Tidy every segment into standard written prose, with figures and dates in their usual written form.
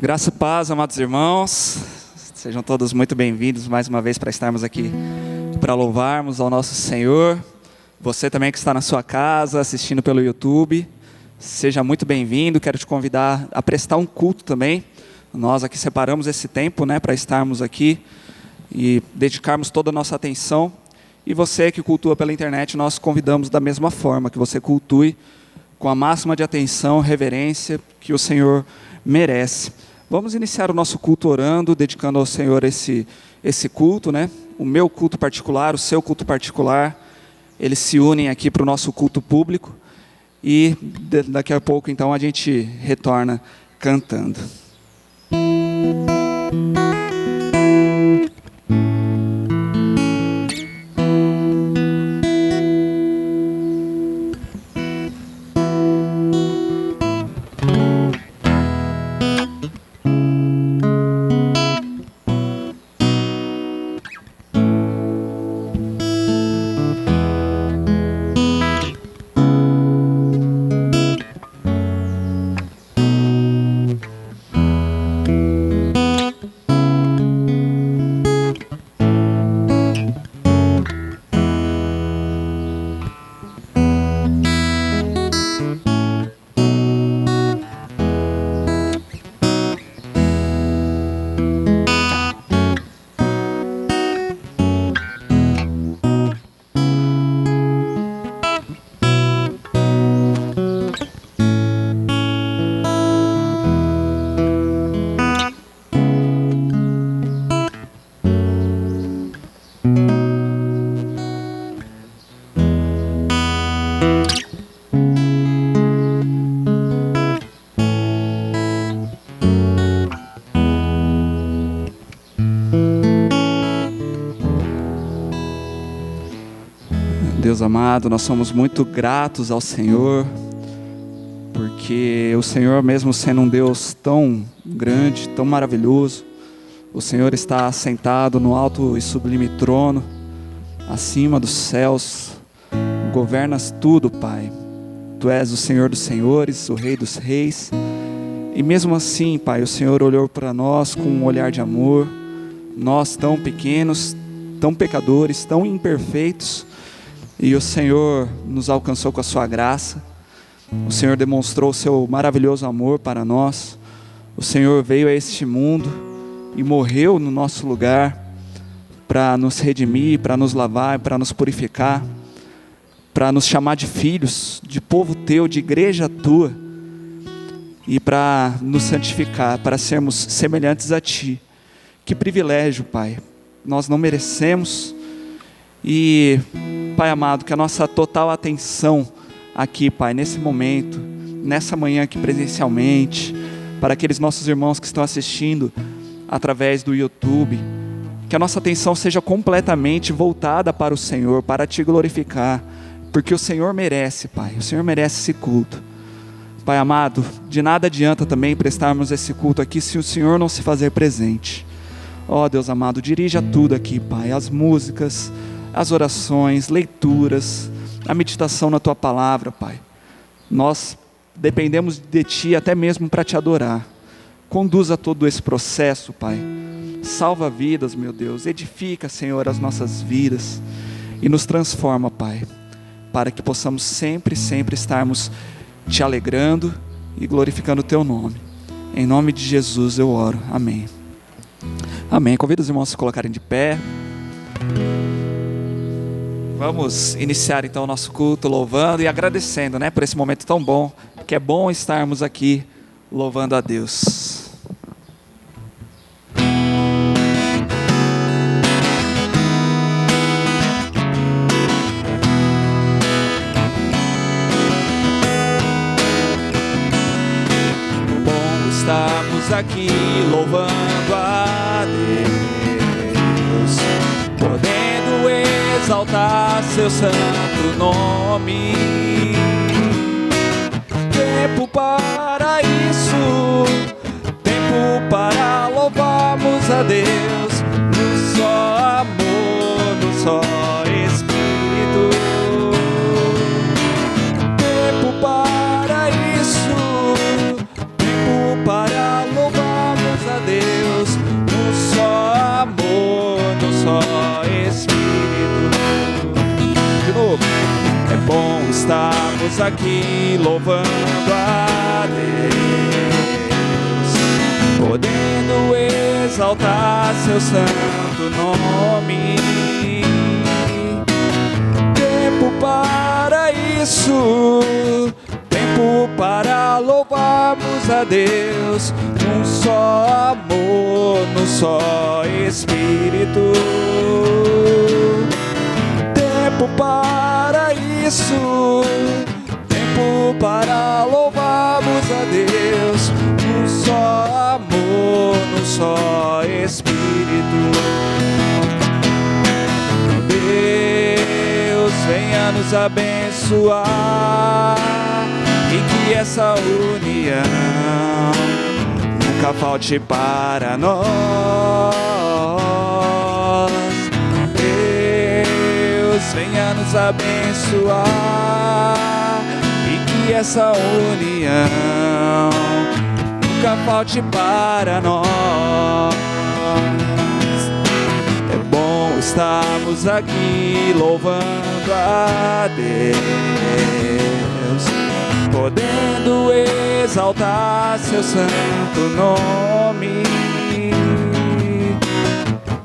Graça e paz, amados irmãos, sejam todos muito bem-vindos mais uma vez para estarmos aqui para louvarmos ao nosso Senhor. Você também que está na sua casa, assistindo pelo YouTube, seja muito bem-vindo. Quero te convidar a prestar um culto também. Nós aqui separamos esse tempo, para estarmos aqui e dedicarmos toda a nossa atenção. E você que cultua pela internet, nós convidamos da mesma forma, que você cultue com a máxima de atenção, reverência que o Senhor merece. Vamos iniciar o nosso culto orando, dedicando ao Senhor esse culto, O meu culto particular, o seu culto particular, eles se unem aqui para o nosso culto público. E daqui a pouco, então, a gente retorna cantando. Deus amado, nós somos muito gratos ao Senhor, porque o Senhor, mesmo sendo um Deus tão grande, tão maravilhoso, o Senhor está sentado no alto e sublime trono, acima dos céus, governas tudo, Pai. Tu és o Senhor dos senhores, o Rei dos reis, e mesmo assim, Pai, o Senhor olhou para nós com um olhar de amor, nós tão pequenos, tão pecadores, tão imperfeitos, e o Senhor nos alcançou com a sua graça. O Senhor demonstrou o seu maravilhoso amor para nós. O Senhor veio a este mundo e morreu no nosso lugar para nos redimir, para nos lavar, para nos purificar, para nos chamar de filhos, de povo teu, de igreja tua, e para nos santificar, para sermos semelhantes a ti. Que privilégio, Pai. Nós não merecemos. E Pai amado, que a nossa total atenção aqui, Pai, nesse momento, nessa manhã aqui presencialmente, para aqueles nossos irmãos que estão assistindo através do YouTube, que a nossa atenção seja completamente voltada para o Senhor, para te glorificar, porque o Senhor merece, Pai, o Senhor merece esse culto. Pai amado, de nada adianta também prestarmos esse culto aqui se o Senhor não se fazer presente. Ó Deus amado, dirija tudo aqui, Pai, as músicas, as orações, leituras, a meditação na Tua Palavra, Pai. Nós dependemos de Ti até mesmo para Te adorar. Conduza todo esse processo, Pai. Salva vidas, meu Deus. Edifica, Senhor, as nossas vidas. E nos transforma, Pai, para que possamos sempre estarmos Te alegrando e glorificando o Teu nome. Em nome de Jesus eu oro. Amém. Amém. Convido os irmãos a se colocarem de pé. Vamos iniciar então o nosso culto louvando e agradecendo, por esse momento tão bom, porque é bom estarmos aqui louvando a Deus. Bom estarmos aqui louvando a Deus, podendo exaltar seu santo nome. Tempo para isso, tempo para louvarmos a Deus, no só amor, no só Espírito. Tempo para isso, tempo para louvarmos estamos aqui louvando a Deus, podendo exaltar seu santo nome. Tempo para isso, tempo para louvarmos a Deus, num só amor, num só Espírito. Tempo para isso, tempo para louvarmos a Deus, num só amor, num só Espírito. Deus, venha nos abençoar e que essa união nunca falte para nós. Deus, venha nos abençoar e que essa união nunca falte para nós. É bom estarmos aqui louvando a Deus, podendo exaltar seu santo nome.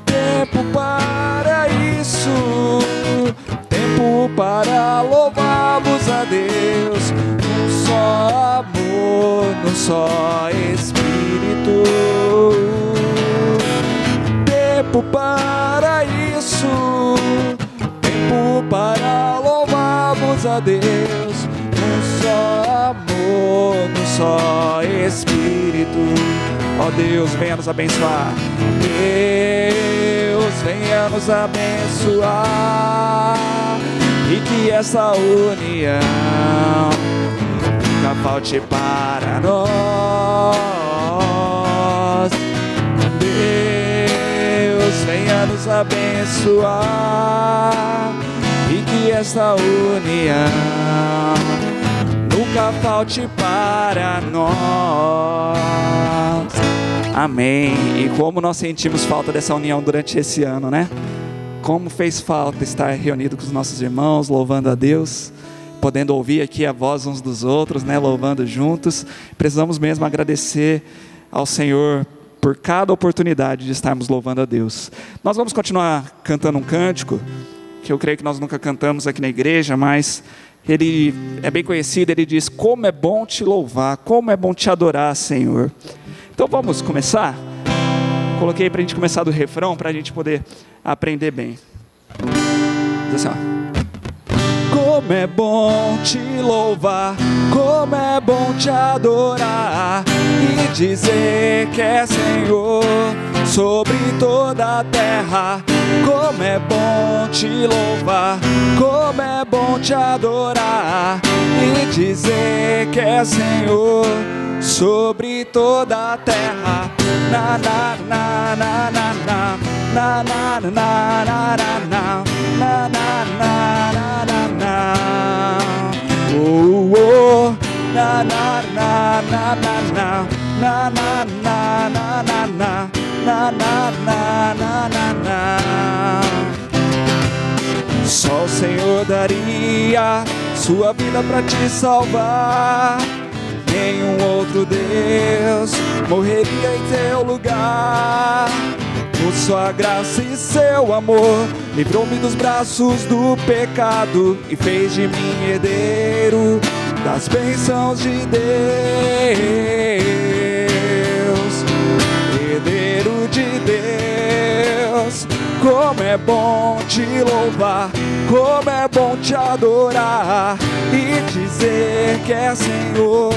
Tempo para isso, tempo para louvarmos a Deus, num só amor, num só Espírito. Tempo para isso, tempo para louvarmos a Deus, num só amor, num só Espírito. Ó Deus, venha nos abençoar. Deus, venha nos abençoar e que essa união nunca falte para nós. Deus, venha nos abençoar e que essa união nunca falte para nós. Amém. E como nós sentimos falta dessa união durante esse ano, né? Como fez falta estar reunido com os nossos irmãos, louvando a Deus, podendo ouvir aqui a voz uns dos outros, né? Louvando juntos. Precisamos mesmo agradecer ao Senhor por cada oportunidade de estarmos louvando a Deus. Nós vamos continuar cantando um cântico que eu creio que nós nunca cantamos aqui na igreja, mas ele é bem conhecido. Ele diz: como é bom te louvar, como é bom te adorar, Senhor. Então vamos começar? Coloquei para a gente começar do refrão, para a gente poder aprender bem. Diz assim, ó: como é bom te louvar, como é bom te adorar e dizer que é Senhor sobre toda a terra. Como é bom te louvar, como é bom te adorar e dizer que é Senhor sobre toda a terra. Na na na na na na na na na na na na na na na. Oh oh. Na na na na na na na na na na na na na na na na. Só o Senhor daria sua vida para te salvar. Nenhum outro Deus morreria em teu lugar. Por sua graça e seu amor, livrou-me dos braços do pecado e fez de mim herdeiro das bênçãos de Deus. Herdeiro de Deus. Como é bom te louvar, como é bom te adorar e dizer que é Senhor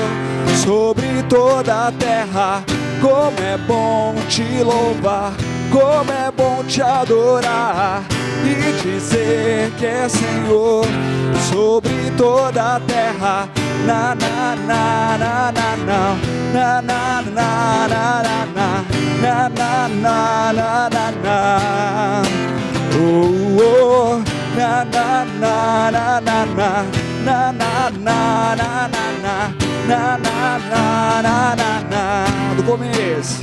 sobre toda a terra. Como é bom te louvar, como é bom te adorar e dizer que é Senhor sobre toda a terra. Na na na na na na na na na na na na na na. Oh oh. Na na na na na na na na na na na na na. Do começo.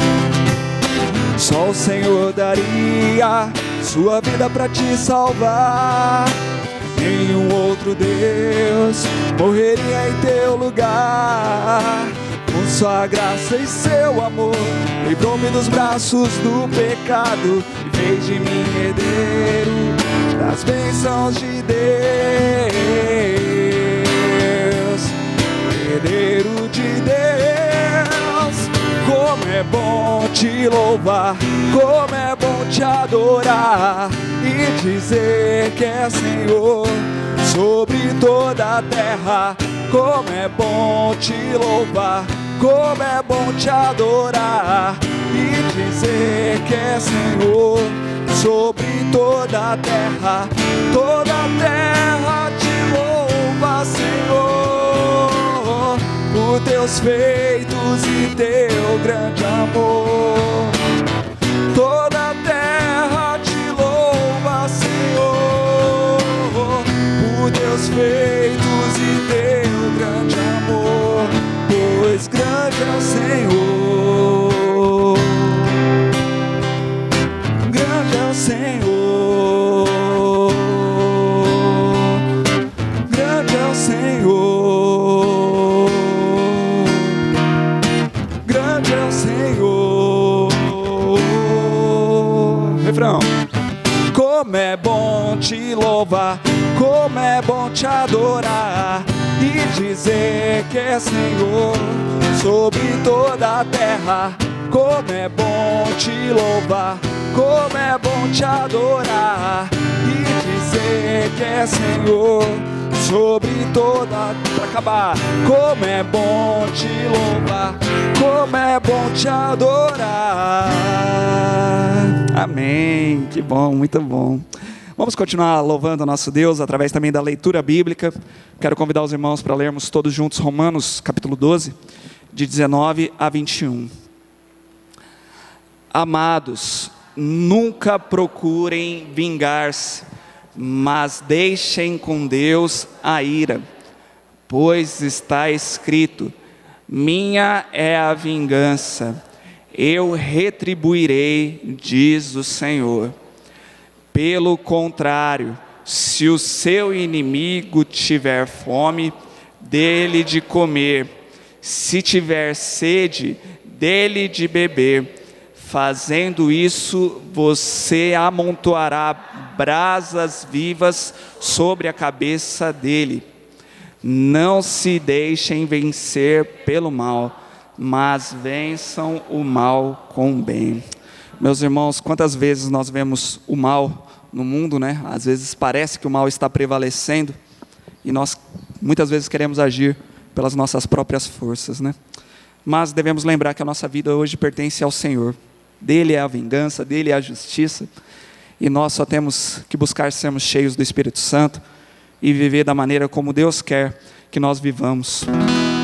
Só o Senhor daria sua vida para te salvar. nenhum outro Deus morreria em teu lugar. Com sua graça e seu amor, livrou-me dos braços do pecado e fez de mim herdeiro das bênçãos de Deus. Herdeiro de Deus, como é bom te louvar, como é bom te adorar e dizer que é Senhor sobre toda a terra. Como é bom te louvar, como é bom te adorar e dizer que é Senhor sobre toda a terra. Toda a terra te louva, Senhor, por teus feitos e teu grande amor. Toda a terra te louva, Senhor, por teus feitos e teu grande amor, pois grande é o Senhor, grande é o Senhor, grande é o Senhor, grande é o Senhor. Refrão. Como é bom te louvar, como é bom te adorar e dizer que é Senhor sobre toda a terra. Como é bom te louvar, como é bom te adorar e dizer que é Senhor sobre toda. Pra acabar. Como é bom te louvar, como é bom te adorar. Amém. Que bom, muito bom. Vamos continuar louvando o nosso Deus através também da leitura bíblica. Quero convidar os irmãos para lermos todos juntos Romanos capítulo 12, de 19 a 21. Amados, nunca procurem vingar-se, mas deixem com Deus a ira, pois está escrito: minha é a vingança, eu retribuirei, diz o Senhor. Pelo contrário, se o seu inimigo tiver fome, dê-lhe de comer, se tiver sede, dê-lhe de beber. Fazendo isso, você amontoará brasas vivas sobre a cabeça dele. Não se deixem vencer pelo mal, mas vençam o mal com o bem. Meus irmãos, quantas vezes nós vemos o mal no mundo, né? Às vezes parece que o mal está prevalecendo e nós muitas vezes queremos agir pelas nossas próprias forças, né? Mas devemos lembrar que a nossa vida hoje pertence ao Senhor. Dele é a vingança, dele é a justiça, e nós só temos que buscar sermos cheios do Espírito Santo e viver da maneira como Deus quer que nós vivamos.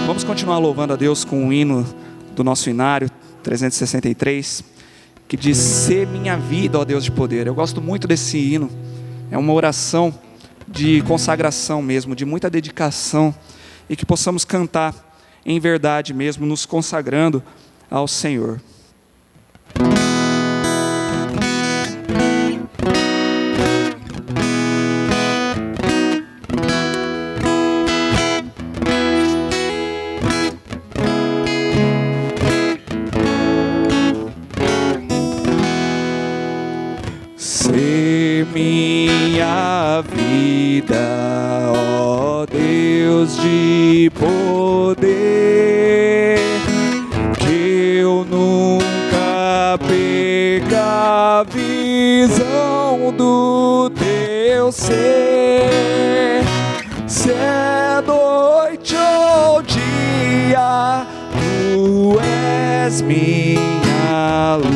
Vamos continuar louvando a Deus com o hino do nosso inário 363, que diz: "Sê minha vida, ó Deus de poder". Eu gosto muito desse hino, é uma oração de consagração mesmo, de muita dedicação, e que possamos cantar em verdade mesmo, nos consagrando ao Senhor. Sê minha vida, ó Deus de poder, que eu nunca perca a visão do teu ser. Se é noite ou dia, tu és minha luz.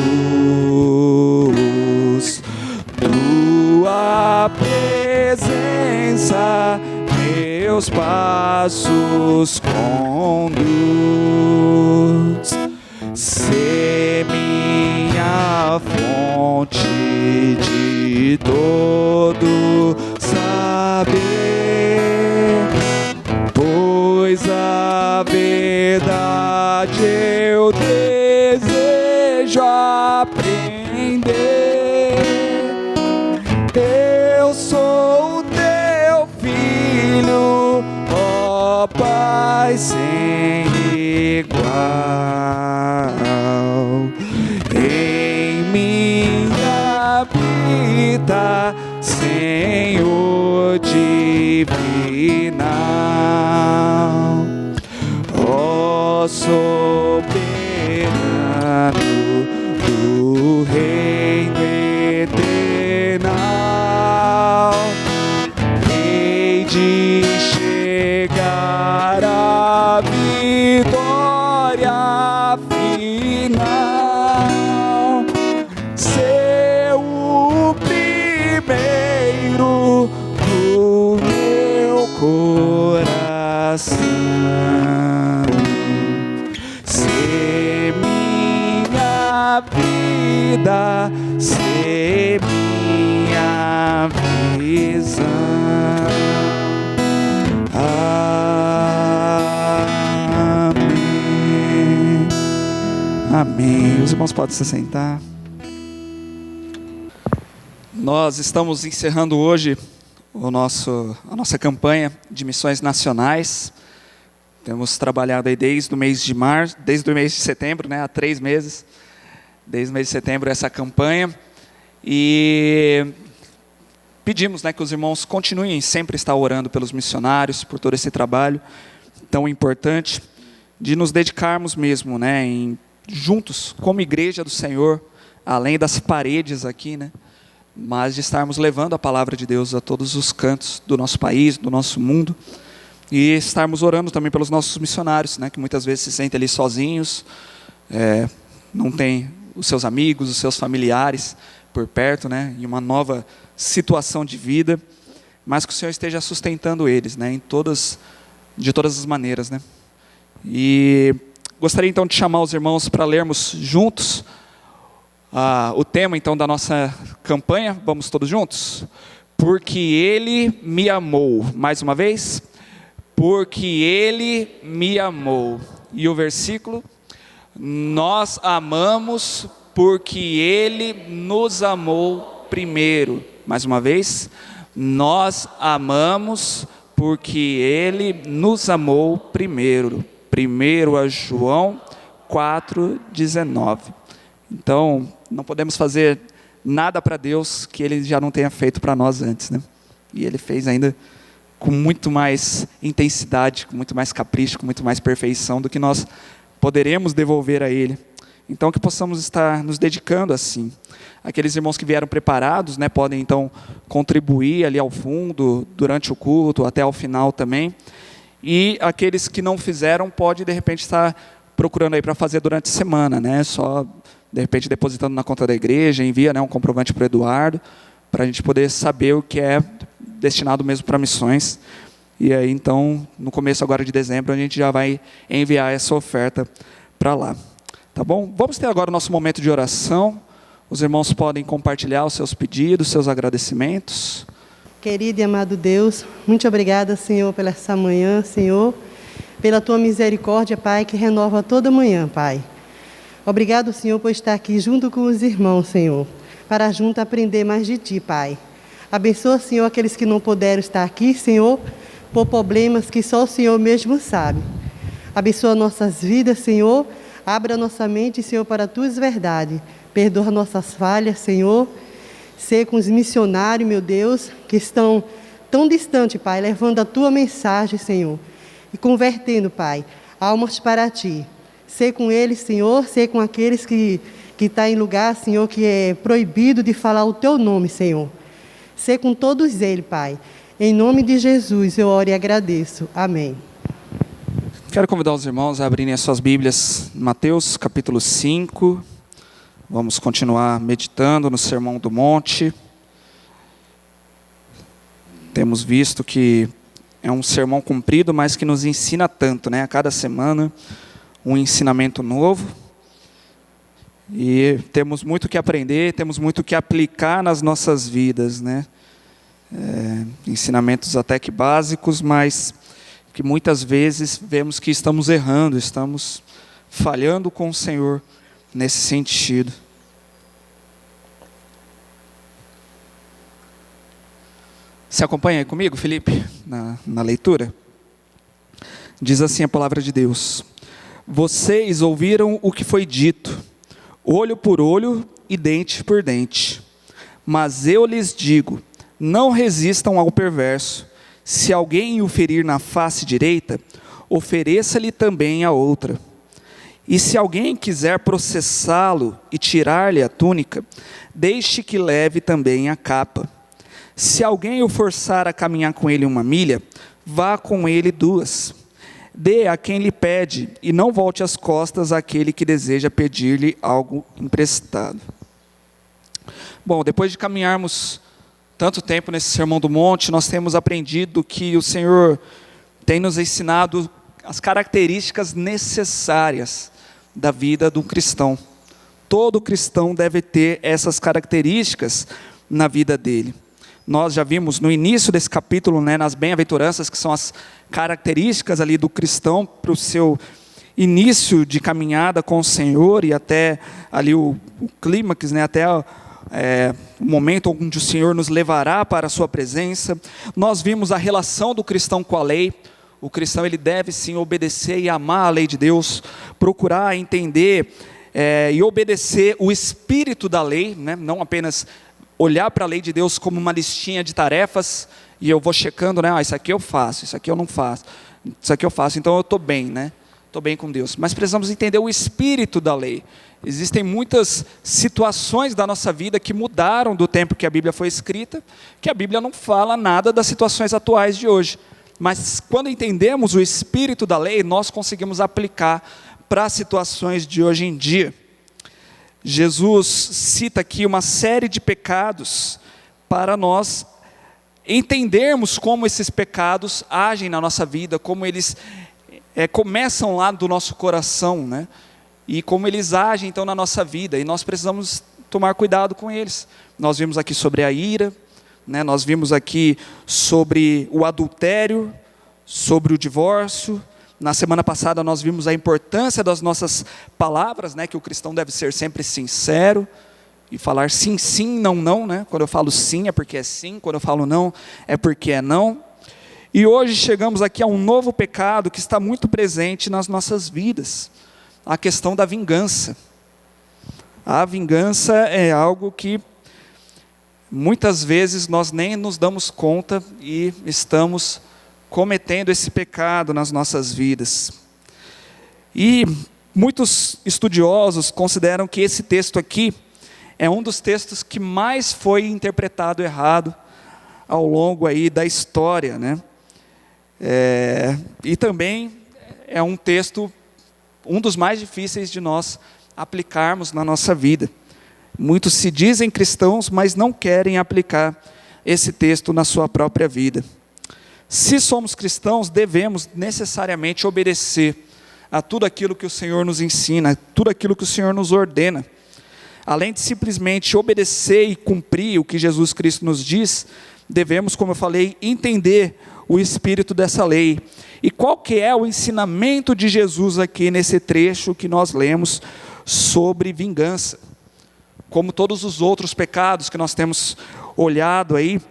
Tua presença meus passos conduz. Sê minha fonte de todo saber, pois a verdade eu desejo aprender. Eu sou o teu ó Pai sem igual. Em minha vida, Senhor divinal, ó soberano do reino eternal, hei de chegar à vitória final, ser o primeiro do meu coração, ser minha vida, ser minha visão. Amém. Amém. Os irmãos podem se sentar. Nós estamos encerrando hoje a nossa campanha de missões nacionais. Temos trabalhado aí desde o mês de março, desde o mês de setembro, né, há 3 meses, desde o mês de setembro essa campanha, e pedimos, né, que os irmãos continuem sempre estar orando pelos missionários, por todo esse trabalho tão importante, de nos dedicarmos mesmo, né, juntos, como igreja do Senhor, além das paredes aqui, né, mas de estarmos levando a palavra de Deus a todos os cantos do nosso país, do nosso mundo, e estarmos orando também pelos nossos missionários, né, que muitas vezes se sentem ali sozinhos, não tem os seus amigos, os seus familiares por perto, né, em uma nova situação de vida, mas que o Senhor esteja sustentando eles, né, de todas as maneiras, né. E gostaria então de chamar os irmãos para lermos juntos o tema então da nossa campanha. Vamos todos juntos? Porque Ele me amou. Mais uma vez. Porque Ele me amou. E o versículo: nós amamos porque Ele nos amou primeiro. Mais uma vez. Nós amamos porque Ele nos amou primeiro. 1 João 4,19. Então, não podemos fazer nada para Deus que Ele já não tenha feito para nós antes, né? E Ele fez ainda com muito mais intensidade, com muito mais capricho, com muito mais perfeição do que nós poderemos devolver a Ele. Então, que possamos estar nos dedicando assim. Aqueles irmãos que vieram preparados, né, podem então contribuir ali ao fundo, durante o culto, até ao final também. E aqueles que não fizeram, pode de repente estar procurando aí para fazer durante a semana, né? Só de repente depositando na conta da igreja, envia, né, um comprovante para o Eduardo, para a gente poder saber o que é destinado mesmo para missões. E aí então, no começo agora de dezembro, a gente já vai enviar essa oferta para lá. Tá bom? Vamos ter agora o nosso momento de oração. Os irmãos podem compartilhar os seus pedidos, seus agradecimentos. Querido e amado Deus, muito obrigada, Senhor, pela essa manhã, Senhor, pela Tua misericórdia, Pai, que renova toda manhã, Pai. Obrigado, Senhor, por estar aqui junto com os irmãos, Senhor, para junto aprender mais de Ti, Pai. Abençoa, Senhor, aqueles que não puderam estar aqui, Senhor, por problemas que só o Senhor mesmo sabe. Abençoa nossas vidas, Senhor, abra nossa mente, Senhor, para a Tua verdade. Perdoa nossas falhas, Senhor. Ser com os missionários, meu Deus, que estão tão distantes, Pai, levando a Tua mensagem, Senhor, e convertendo, Pai, almas para Ti. Ser com eles, Senhor, ser com aqueles que estão em lugar, Senhor, que é proibido de falar o Teu nome, Senhor. Ser com todos eles, Pai. Em nome de Jesus, eu oro e agradeço. Amém. Quero convidar os irmãos a abrirem as suas Bíblias em Mateus, capítulo 5. Vamos continuar meditando no Sermão do Monte. Temos visto que é um sermão comprido, mas que nos ensina tanto, né? A cada semana, um ensinamento novo. E temos muito que aprender, temos muito que aplicar nas nossas vidas, né? Ensinamentos até que básicos, mas que muitas vezes vemos que estamos errando, estamos falhando com o Senhor nesse sentido. Você acompanha aí comigo, Felipe, na leitura? Diz assim a palavra de Deus: vocês ouviram o que foi dito, olho por olho e dente por dente. Mas eu lhes digo, não resistam ao perverso. Se alguém o ferir na face direita, ofereça-lhe também a outra. E se alguém quiser processá-lo e tirar-lhe a túnica, deixe que leve também a capa. Se alguém o forçar a caminhar com ele 1 milha, vá com ele 2. Dê a quem lhe pede, e não volte as costas àquele que deseja pedir-lhe algo emprestado. Bom, depois de caminharmos tanto tempo nesse Sermão do Monte, nós temos aprendido que o Senhor tem nos ensinado as características necessárias da vida do cristão. Todo cristão deve ter essas características na vida dele. Nós já vimos no início desse capítulo, nas bem-aventuranças, que são as características ali do cristão para o seu início de caminhada com o Senhor, e até ali o clímax, até o momento onde o Senhor nos levará para a sua presença. Nós vimos a relação do cristão com a lei. O cristão, ele deve sim obedecer e amar a lei de Deus, procurar entender e obedecer o espírito da lei, não apenas olhar para a lei de Deus como uma listinha de tarefas, e eu vou checando, isso aqui eu faço, isso aqui eu não faço, isso aqui eu faço, então eu estou bem, estou bem com Deus. Mas precisamos entender o espírito da lei. Existem muitas situações da nossa vida que mudaram do tempo que a Bíblia foi escrita, que a Bíblia não fala nada das situações atuais de hoje. Mas quando entendemos o espírito da lei, nós conseguimos aplicar para as situações de hoje em dia. Jesus cita aqui uma série de pecados para nós entendermos como esses pecados agem na nossa vida, como eles começam lá do nosso coração, e como eles agem então na nossa vida, e nós precisamos tomar cuidado com eles. Nós vimos aqui sobre a ira, nós vimos aqui sobre o adultério, sobre o divórcio. Na semana passada nós vimos a importância das nossas palavras, que o cristão deve ser sempre sincero, e falar sim, sim, não, não, Quando eu falo sim é porque é sim, quando eu falo não é porque é não. E hoje chegamos aqui a um novo pecado que está muito presente nas nossas vidas, a questão da vingança. A vingança é algo que muitas vezes nós nem nos damos conta e estamos cometendo esse pecado nas nossas vidas. E muitos estudiosos consideram que esse texto aqui é um dos textos que mais foi interpretado errado ao longo aí da história, e também é um texto, um dos mais difíceis de nós aplicarmos na nossa vida. Muitos se dizem cristãos, mas não querem aplicar esse texto na sua própria vida. Se somos cristãos, devemos necessariamente obedecer a tudo aquilo que o Senhor nos ensina, tudo aquilo que o Senhor nos ordena. Além de simplesmente obedecer e cumprir o que Jesus Cristo nos diz, devemos, como eu falei, entender o espírito dessa lei. E qual que é o ensinamento de Jesus aqui nesse trecho que nós lemos sobre vingança? Como todos os outros pecados que nós temos olhado aí,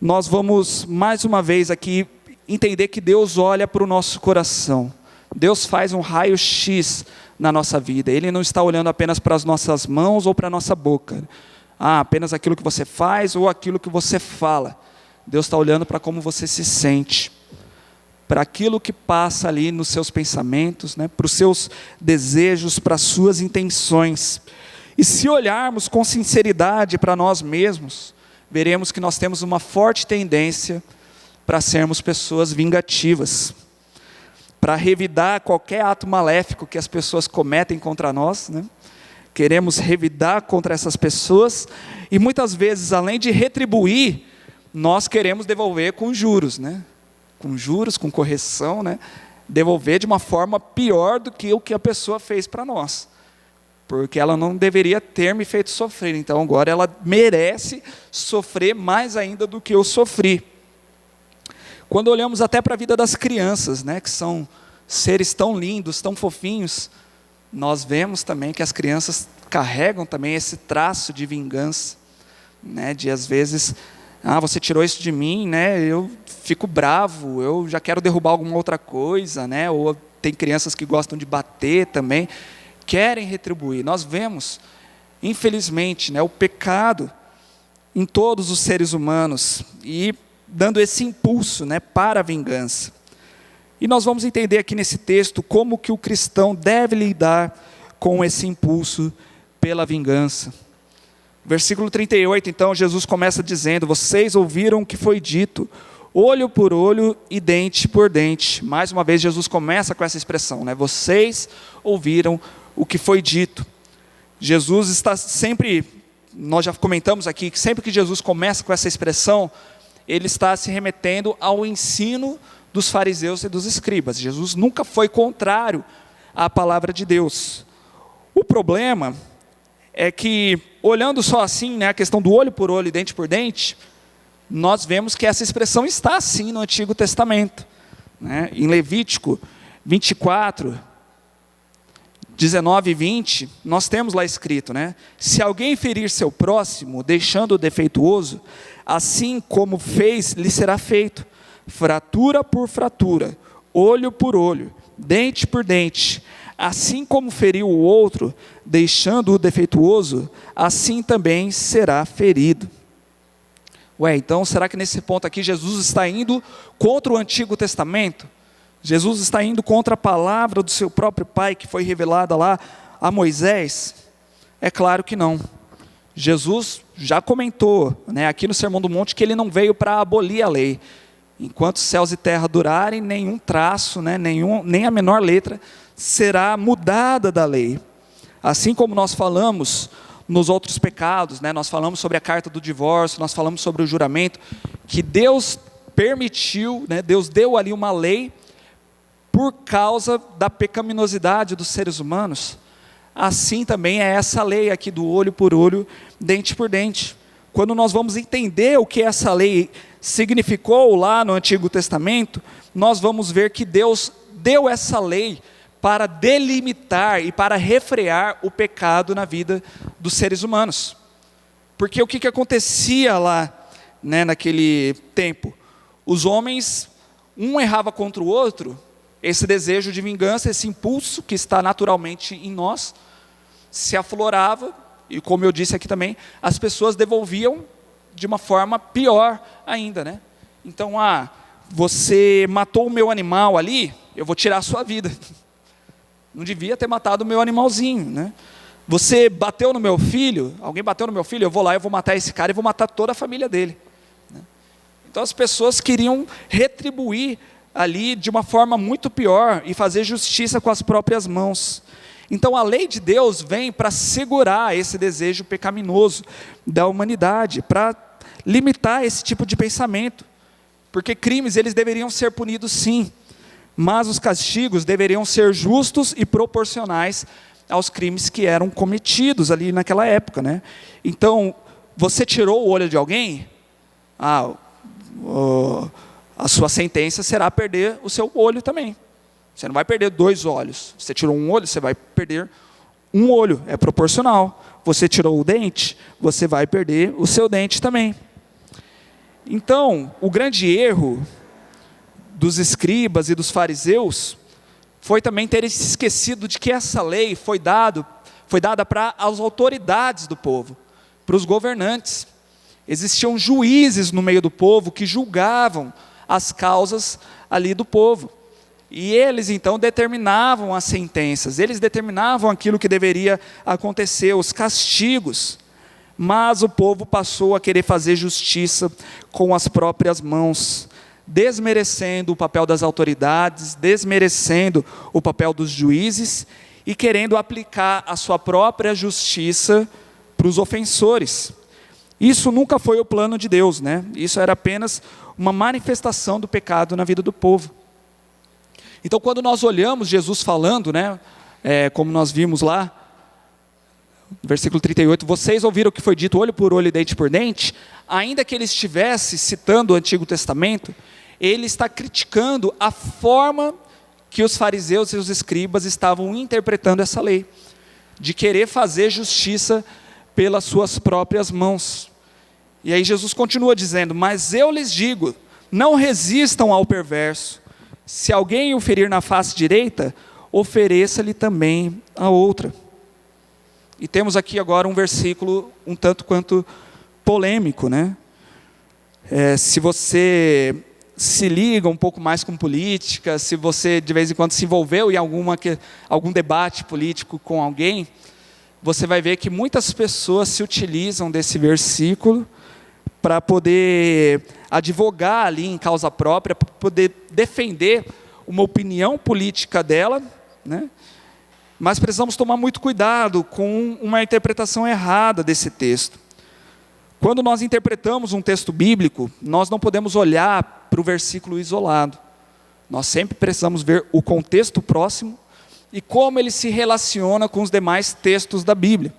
nós vamos mais uma vez aqui entender que Deus olha para o nosso coração. Deus faz um raio-x na nossa vida. Ele não está olhando apenas para as nossas mãos ou para a nossa boca. Apenas aquilo que você faz ou aquilo que você fala. Deus está olhando para como você se sente, para aquilo que passa ali nos seus pensamentos, para os seus desejos, para as suas intenções. E se olharmos com sinceridade para nós mesmos, veremos que nós temos uma forte tendência para sermos pessoas vingativas, para revidar qualquer ato maléfico que as pessoas cometem contra nós, Queremos revidar contra essas pessoas, e muitas vezes, além de retribuir, nós queremos devolver com juros, Com juros, com correção, Devolver de uma forma pior do que o que a pessoa fez para nós. Porque ela não deveria ter me feito sofrer, então agora ela merece sofrer mais ainda do que eu sofri. Quando olhamos até para a vida das crianças, que são seres tão lindos, tão fofinhos, nós vemos também que as crianças carregam também esse traço de vingança, de às vezes você tirou isso de mim, né? Eu fico bravo, eu já quero derrubar alguma outra coisa, né? Ou tem crianças que gostam de bater também, querem retribuir. Nós vemos, infelizmente, né, o pecado em todos os seres humanos e dando esse impulso, né, para a vingança. E nós vamos entender aqui nesse texto como que o cristão deve lidar com esse impulso pela vingança. Versículo 38, então, Jesus começa dizendo: vocês ouviram o que foi dito, olho por olho e dente por dente. Mais uma vez, Jesus começa com essa expressão, né? Vocês ouviram o que foi dito. Jesus está sempre, nós já comentamos aqui, que sempre que Jesus começa com essa expressão, ele está se remetendo ao ensino dos fariseus e dos escribas. Jesus nunca foi contrário à palavra de Deus. O problema é que, olhando só assim, né, a questão do olho por olho e dente por dente, nós vemos que essa expressão está assim no Antigo Testamento, né? Em Levítico 24, 19 e 20, nós temos lá escrito, né? Se alguém ferir seu próximo, deixando-o defeituoso, assim como fez, lhe será feito, fratura por fratura, olho por olho, dente por dente. Assim como feriu o outro, deixando-o defeituoso, assim também será ferido. Então será que nesse ponto aqui Jesus está indo contra o Antigo Testamento? Jesus está indo contra a palavra do seu próprio Pai, que foi revelada lá a Moisés? É claro que não. Jesus já comentou, né, aqui no Sermão do Monte, que ele não veio para abolir a lei. Enquanto céus e terra durarem, nenhum traço, né, nem a menor letra será mudada da lei. Assim como nós falamos nos outros pecados, né, nós falamos sobre a carta do divórcio, nós falamos sobre o juramento, que Deus permitiu, né, Deus deu ali uma lei por causa da pecaminosidade dos seres humanos. Assim também é essa lei aqui do olho por olho, dente por dente. Quando nós vamos entender o que essa lei significou lá no Antigo Testamento, nós vamos ver que Deus deu essa lei para delimitar e para refrear o pecado na vida dos seres humanos. Porque o que acontecia lá, né, naquele tempo? Os homens, um errava contra o outro, esse desejo de vingança, esse impulso que está naturalmente em nós, se aflorava, e como eu disse aqui também, as pessoas devolviam de uma forma pior ainda, né? Então, você matou o meu animal ali, eu vou tirar a sua vida. Não devia ter matado o meu animalzinho, né? Você bateu no meu filho, alguém bateu no meu filho, eu vou lá, eu vou matar esse cara e vou matar toda a família dele, né? Então as pessoas queriam retribuir ali de uma forma muito pior e fazer justiça com as próprias mãos. Então a lei de Deus vem para segurar esse desejo pecaminoso da humanidade, para limitar esse tipo de pensamento, porque crimes eles deveriam ser punidos sim, mas os castigos deveriam ser justos e proporcionais aos crimes que eram cometidos ali naquela época, né? Então, você tirou o olho de alguém, a sua sentença será perder o seu olho também. Você não vai perder 2 olhos. Você tirou um olho, você vai perder um olho, é proporcional. Você tirou o dente, você vai perder o seu dente também. Então, o grande erro dos escribas e dos fariseus foi também ter se esquecido de que essa lei foi dada para as autoridades do povo, para os governantes. Existiam juízes no meio do povo que julgavam as causas ali do povo. E eles então determinavam as sentenças, eles determinavam aquilo que deveria acontecer, os castigos. Mas o povo passou a querer fazer justiça com as próprias mãos, desmerecendo o papel das autoridades, desmerecendo o papel dos juízes e querendo aplicar a sua própria justiça para os ofensores. Isso nunca foi o plano de Deus, né? Isso era apenas uma manifestação do pecado na vida do povo. Então, quando nós olhamos Jesus falando, né, como nós vimos lá, versículo 38, vocês ouviram o que foi dito olho por olho e dente por dente, ainda que ele estivesse citando o Antigo Testamento, ele está criticando a forma que os fariseus e os escribas estavam interpretando essa lei, de querer fazer justiça pelas suas próprias mãos. E aí Jesus continua dizendo: mas eu lhes digo, não resistam ao perverso. Se alguém o ferir na face direita, ofereça-lhe também a outra. E temos aqui agora um versículo um tanto quanto polêmico, né? Se você se liga um pouco mais com política, se você de vez em quando se envolveu em algum debate político com alguém, você vai ver que muitas pessoas se utilizam desse versículo para poder advogar ali em causa própria, para poder defender uma opinião política dela, né? Mas precisamos tomar muito cuidado com uma interpretação errada desse texto. Quando nós interpretamos um texto bíblico, nós não podemos olhar para o versículo isolado. Nós sempre precisamos ver o contexto próximo e como ele se relaciona com os demais textos da Bíblia.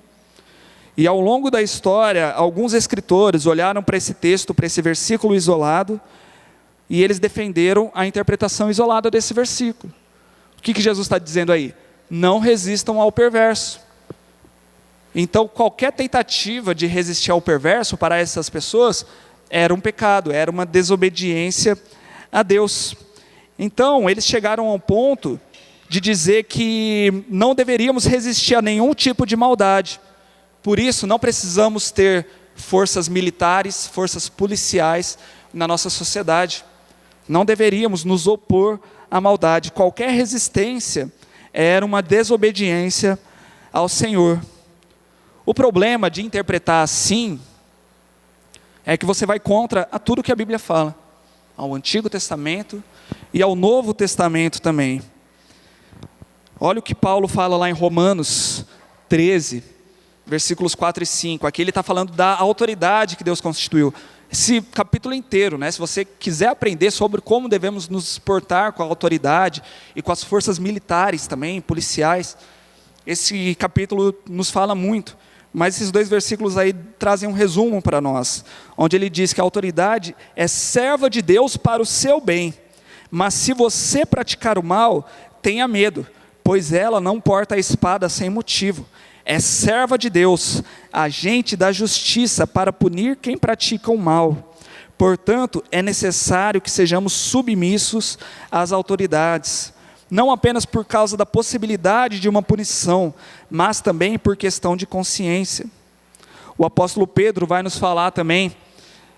E ao longo da história, alguns escritores olharam para esse texto, para esse versículo isolado, e eles defenderam a interpretação isolada desse versículo. O que Jesus está dizendo aí? Não resistam ao perverso. Então, qualquer tentativa de resistir ao perverso para essas pessoas era um pecado, era uma desobediência a Deus. Então, eles chegaram ao ponto de dizer que não deveríamos resistir a nenhum tipo de maldade. Por isso, não precisamos ter forças militares, forças policiais na nossa sociedade. Não deveríamos nos opor à maldade. Qualquer resistência era uma desobediência ao Senhor. O problema de interpretar assim é que você vai contra a tudo que a Bíblia fala, ao Antigo Testamento e ao Novo Testamento também. Olha o que Paulo fala lá em Romanos 13, versículos 4 e 5. Aqui ele está falando da autoridade que Deus constituiu. Esse capítulo inteiro, né? Se você quiser aprender sobre como devemos nos portar com a autoridade e com as forças militares também, policiais, esse capítulo nos fala muito. Mas esses dois versículos aí trazem um resumo para nós, onde ele diz que a autoridade é serva de Deus para o seu bem. Mas se você praticar o mal, tenha medo, pois ela não porta a espada sem motivo. É serva de Deus, agente da justiça para punir quem pratica o mal. Portanto, é necessário que sejamos submissos às autoridades, não apenas por causa da possibilidade de uma punição, mas também por questão de consciência. O apóstolo Pedro vai nos falar também,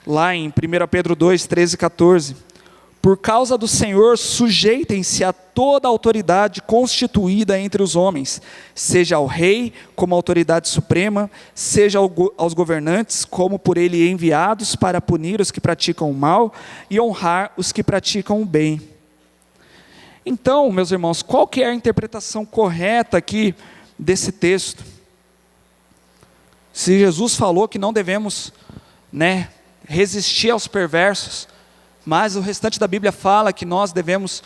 lá em 1 Pedro 2, 13 e 14, por causa do Senhor, sujeitem-se a toda a autoridade constituída entre os homens, seja ao rei como autoridade suprema, seja aos governantes como por ele enviados para punir os que praticam o mal e honrar os que praticam o bem. Então, meus irmãos, qual que é a interpretação correta aqui desse texto? Se Jesus falou que não devemos, resistir aos perversos, mas o restante da Bíblia fala que nós devemos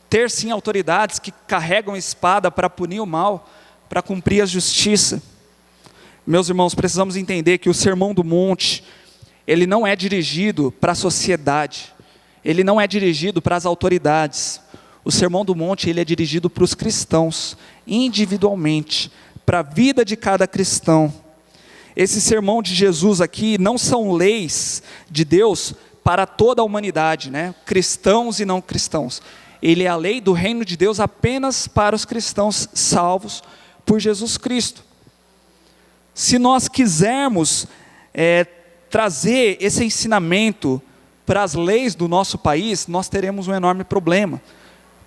ter sim autoridades que carregam espada para punir o mal, para cumprir a justiça. Meus irmãos, precisamos entender que o Sermão do Monte, ele não é dirigido para a sociedade, ele não é dirigido para as autoridades. O Sermão do Monte, ele é dirigido para os cristãos, individualmente, para a vida de cada cristão. Esse sermão de Jesus aqui não são leis de Deus para toda a humanidade, cristãos e não cristãos. Ele é a lei do reino de Deus apenas para os cristãos salvos por Jesus Cristo. Se nós quisermos trazer esse ensinamento para as leis do nosso país, nós teremos um enorme problema.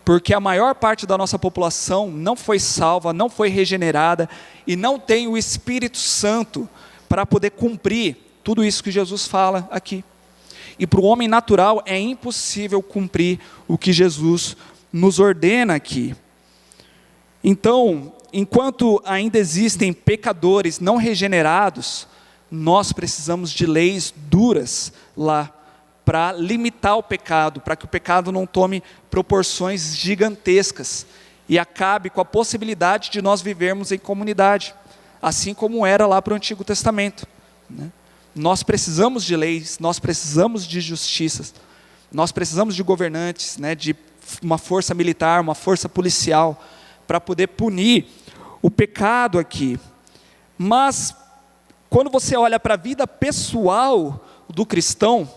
Porque a maior parte da nossa população não foi salva, não foi regenerada e não tem o Espírito Santo para poder cumprir tudo isso que Jesus fala aqui. E para o homem natural é impossível cumprir o que Jesus nos ordena aqui. Então, enquanto ainda existem pecadores não regenerados, nós precisamos de leis duras lá, para limitar o pecado, para que o pecado não tome proporções gigantescas e acabe com a possibilidade de nós vivermos em comunidade, assim como era lá para o Antigo Testamento. Nós precisamos de leis, nós precisamos de justiça, nós precisamos de governantes, de uma força militar, uma força policial, para poder punir o pecado aqui. Mas, quando você olha para a vida pessoal do cristão,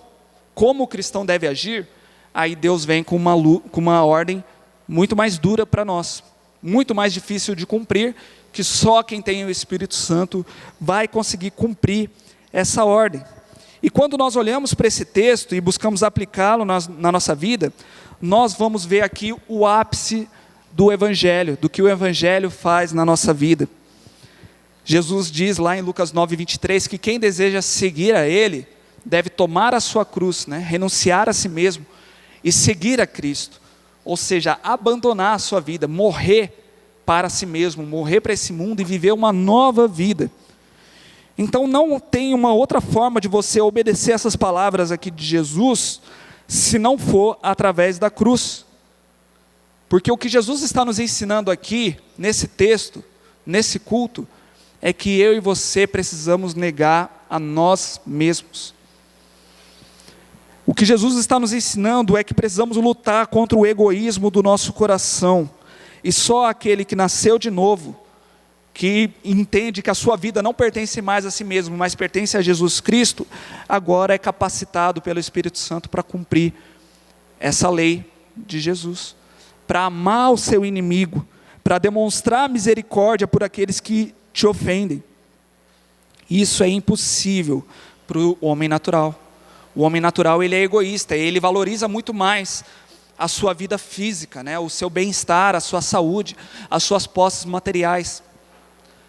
como o cristão deve agir, aí Deus vem com uma ordem muito mais dura para nós, muito mais difícil de cumprir, que só quem tem o Espírito Santo vai conseguir cumprir essa ordem. E quando nós olhamos para esse texto e buscamos aplicá-lo na nossa vida, nós vamos ver aqui o ápice do Evangelho, do que o Evangelho faz na nossa vida. Jesus diz lá em Lucas 9:23, que quem deseja seguir a Ele, deve tomar a sua cruz, renunciar a si mesmo e seguir a Cristo. Ou seja, abandonar a sua vida, morrer para si mesmo, morrer para esse mundo e viver uma nova vida. Então não tem uma outra forma de você obedecer essas palavras aqui de Jesus, se não for através da cruz. Porque o que Jesus está nos ensinando aqui, nesse texto, nesse culto, é que eu e você precisamos negar a nós mesmos. O que Jesus está nos ensinando é que precisamos lutar contra o egoísmo do nosso coração. E só aquele que nasceu de novo, que entende que a sua vida não pertence mais a si mesmo, mas pertence a Jesus Cristo, agora é capacitado pelo Espírito Santo para cumprir essa lei de Jesus, para amar o seu inimigo, para demonstrar misericórdia por aqueles que te ofendem. Isso é impossível para o homem natural. O homem natural, ele é egoísta, ele valoriza muito mais a sua vida física, o seu bem-estar, a sua saúde, as suas posses materiais.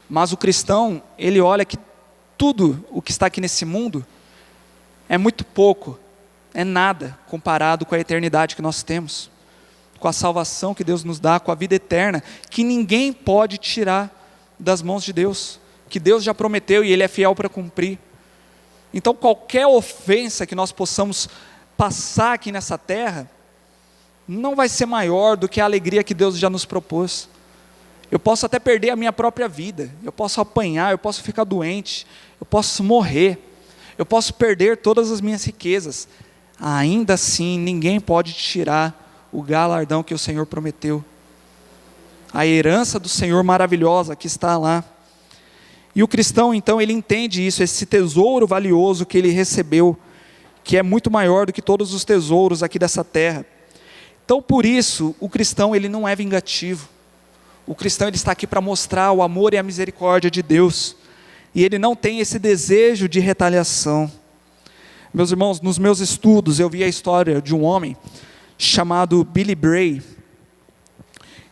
Mas o cristão, ele olha que tudo o que está aqui nesse mundo é muito pouco, é nada comparado com a eternidade que nós temos, com a salvação que Deus nos dá, com a vida eterna, que ninguém pode tirar das mãos de Deus, que Deus já prometeu e Ele é fiel para cumprir. Então qualquer ofensa que nós possamos passar aqui nessa terra, não vai ser maior do que a alegria que Deus já nos propôs. Eu posso até perder a minha própria vida, eu posso apanhar, eu posso ficar doente, eu posso morrer, eu posso perder todas as minhas riquezas. Ainda assim, ninguém pode tirar o galardão que o Senhor prometeu. A herança do Senhor maravilhosa que está lá. E o cristão, então, ele entende isso, esse tesouro valioso que ele recebeu, que é muito maior do que todos os tesouros aqui dessa terra. Então, por isso, o cristão, ele não é vingativo. O cristão, ele está aqui para mostrar o amor e a misericórdia de Deus. E ele não tem esse desejo de retaliação. Meus irmãos, nos meus estudos, eu vi a história de um homem chamado Billy Bray.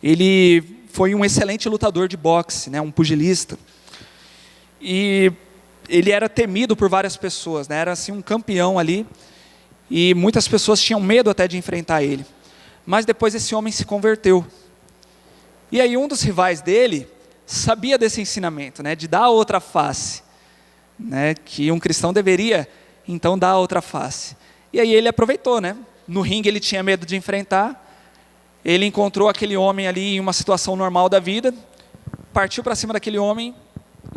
Ele foi um excelente lutador de boxe, um pugilista. E ele era temido por várias pessoas, era assim um campeão ali, e muitas pessoas tinham medo até de enfrentar ele. Mas depois esse homem se converteu. E aí um dos rivais dele sabia desse ensinamento, de dar a outra face, que um cristão deveria então dar a outra face. E aí ele aproveitou, no ringue ele tinha medo de enfrentar, ele encontrou aquele homem ali em uma situação normal da vida, partiu para cima daquele homem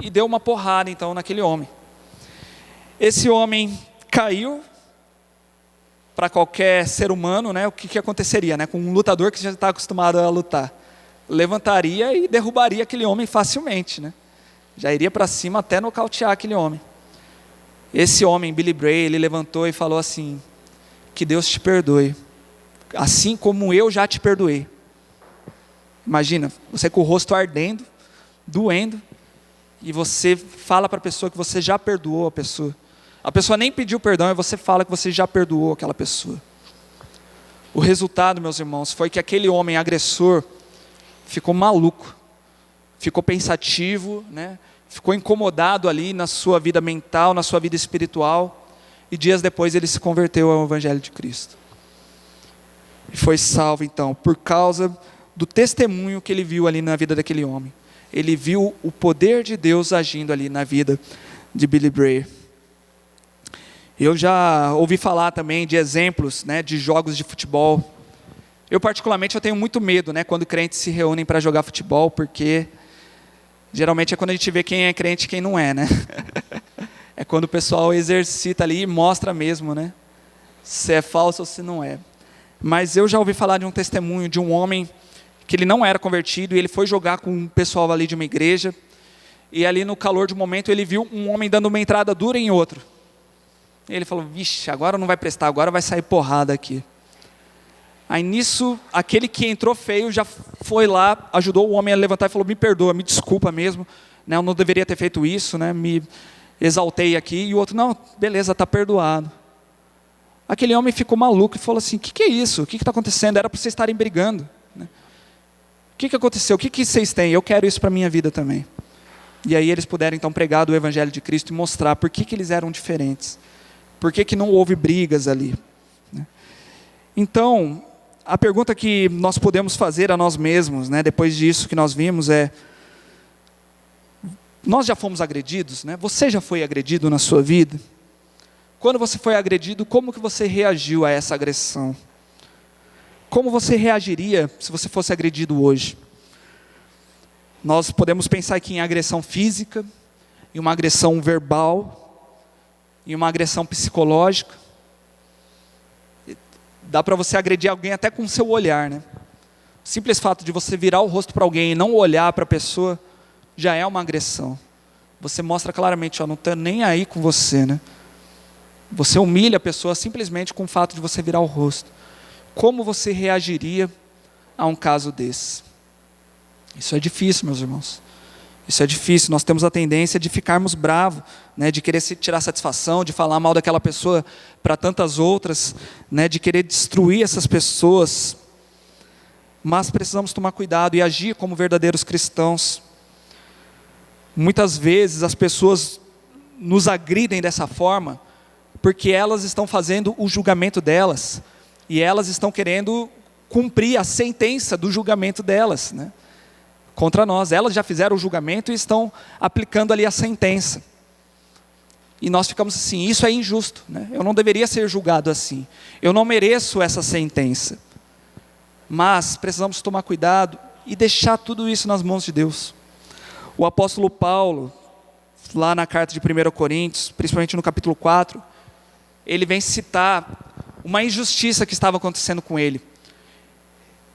e deu uma porrada então naquele homem. Esse homem caiu. Para qualquer ser humano, o que aconteceria, com um lutador que já está acostumado a lutar? Levantaria e derrubaria aquele homem facilmente, já iria para cima até nocautear aquele homem. Esse homem, Billy Bray, ele levantou e falou assim: que Deus te perdoe, assim como eu já te perdoei. Imagina, você com o rosto ardendo, doendo, e você fala para a pessoa que você já perdoou a pessoa. A pessoa nem pediu perdão e você fala que você já perdoou aquela pessoa. O resultado, meus irmãos, foi que aquele homem agressor ficou maluco, ficou pensativo, ficou incomodado ali na sua vida mental, na sua vida espiritual, e dias depois ele se converteu ao Evangelho de Cristo. E foi salvo então, por causa do testemunho que ele viu ali na vida daquele homem. Ele viu o poder de Deus agindo ali na vida de Billy Bray. Eu já ouvi falar também de exemplos, de jogos de futebol. Eu particularmente eu tenho muito medo, quando crentes se reúnem para jogar futebol, porque geralmente é quando a gente vê quem é crente e quem não é, É quando o pessoal exercita ali e mostra mesmo, se é falso ou se não é. Mas eu já ouvi falar de um testemunho de um homem que ele não era convertido e ele foi jogar com um pessoal ali de uma igreja, e ali no calor de um momento ele viu um homem dando uma entrada dura em outro. E ele falou, vixe, agora não vai prestar, agora vai sair porrada aqui. Aí nisso, aquele que entrou feio já foi lá, ajudou o homem a levantar e falou, me perdoa, me desculpa mesmo, né, eu não deveria ter feito isso, né, me exaltei aqui. E o outro, não, beleza, está perdoado. Aquele homem ficou maluco e falou assim, o que é isso? O que está acontecendo? Era para vocês estarem brigando. Né? O que aconteceu? O que vocês têm? Eu quero isso para a minha vida também. E aí eles puderam então pregar do Evangelho de Cristo e mostrar por que eles eram diferentes. Por que não houve brigas ali. Né? Então, a pergunta que nós podemos fazer a nós mesmos, né, depois disso que nós vimos é, nós já fomos agredidos? Né? Você já foi agredido na sua vida? Quando você foi agredido, como que você reagiu a essa agressão? Como você reagiria se você fosse agredido hoje? Nós podemos pensar aqui em agressão física, em uma agressão verbal, em uma agressão psicológica. Dá para você agredir alguém até com o seu olhar, né? O simples fato de você virar o rosto para alguém e não olhar para a pessoa, já é uma agressão. Você mostra claramente, ó, não estou nem aí com você, né? Você humilha a pessoa simplesmente com o fato de você virar o rosto. Como você reagiria a um caso desse? Isso é difícil, meus irmãos. Isso é difícil. Nós temos a tendência de ficarmos bravos, né, de querer tirar satisfação, de falar mal daquela pessoa para tantas outras, né, de querer destruir essas pessoas. Mas precisamos tomar cuidado e agir como verdadeiros cristãos. Muitas vezes as pessoas nos agridem dessa forma porque elas estão fazendo o julgamento delas e elas estão querendo cumprir a sentença do julgamento delas, né, contra nós. Elas já fizeram o julgamento e estão aplicando ali a sentença. E nós ficamos assim, isso é injusto, né? Eu não deveria ser julgado assim. Eu não mereço essa sentença. Mas precisamos tomar cuidado e deixar tudo isso nas mãos de Deus. O apóstolo Paulo, lá na carta de 1 Coríntios, principalmente no capítulo 4, ele vem citar uma injustiça que estava acontecendo com ele.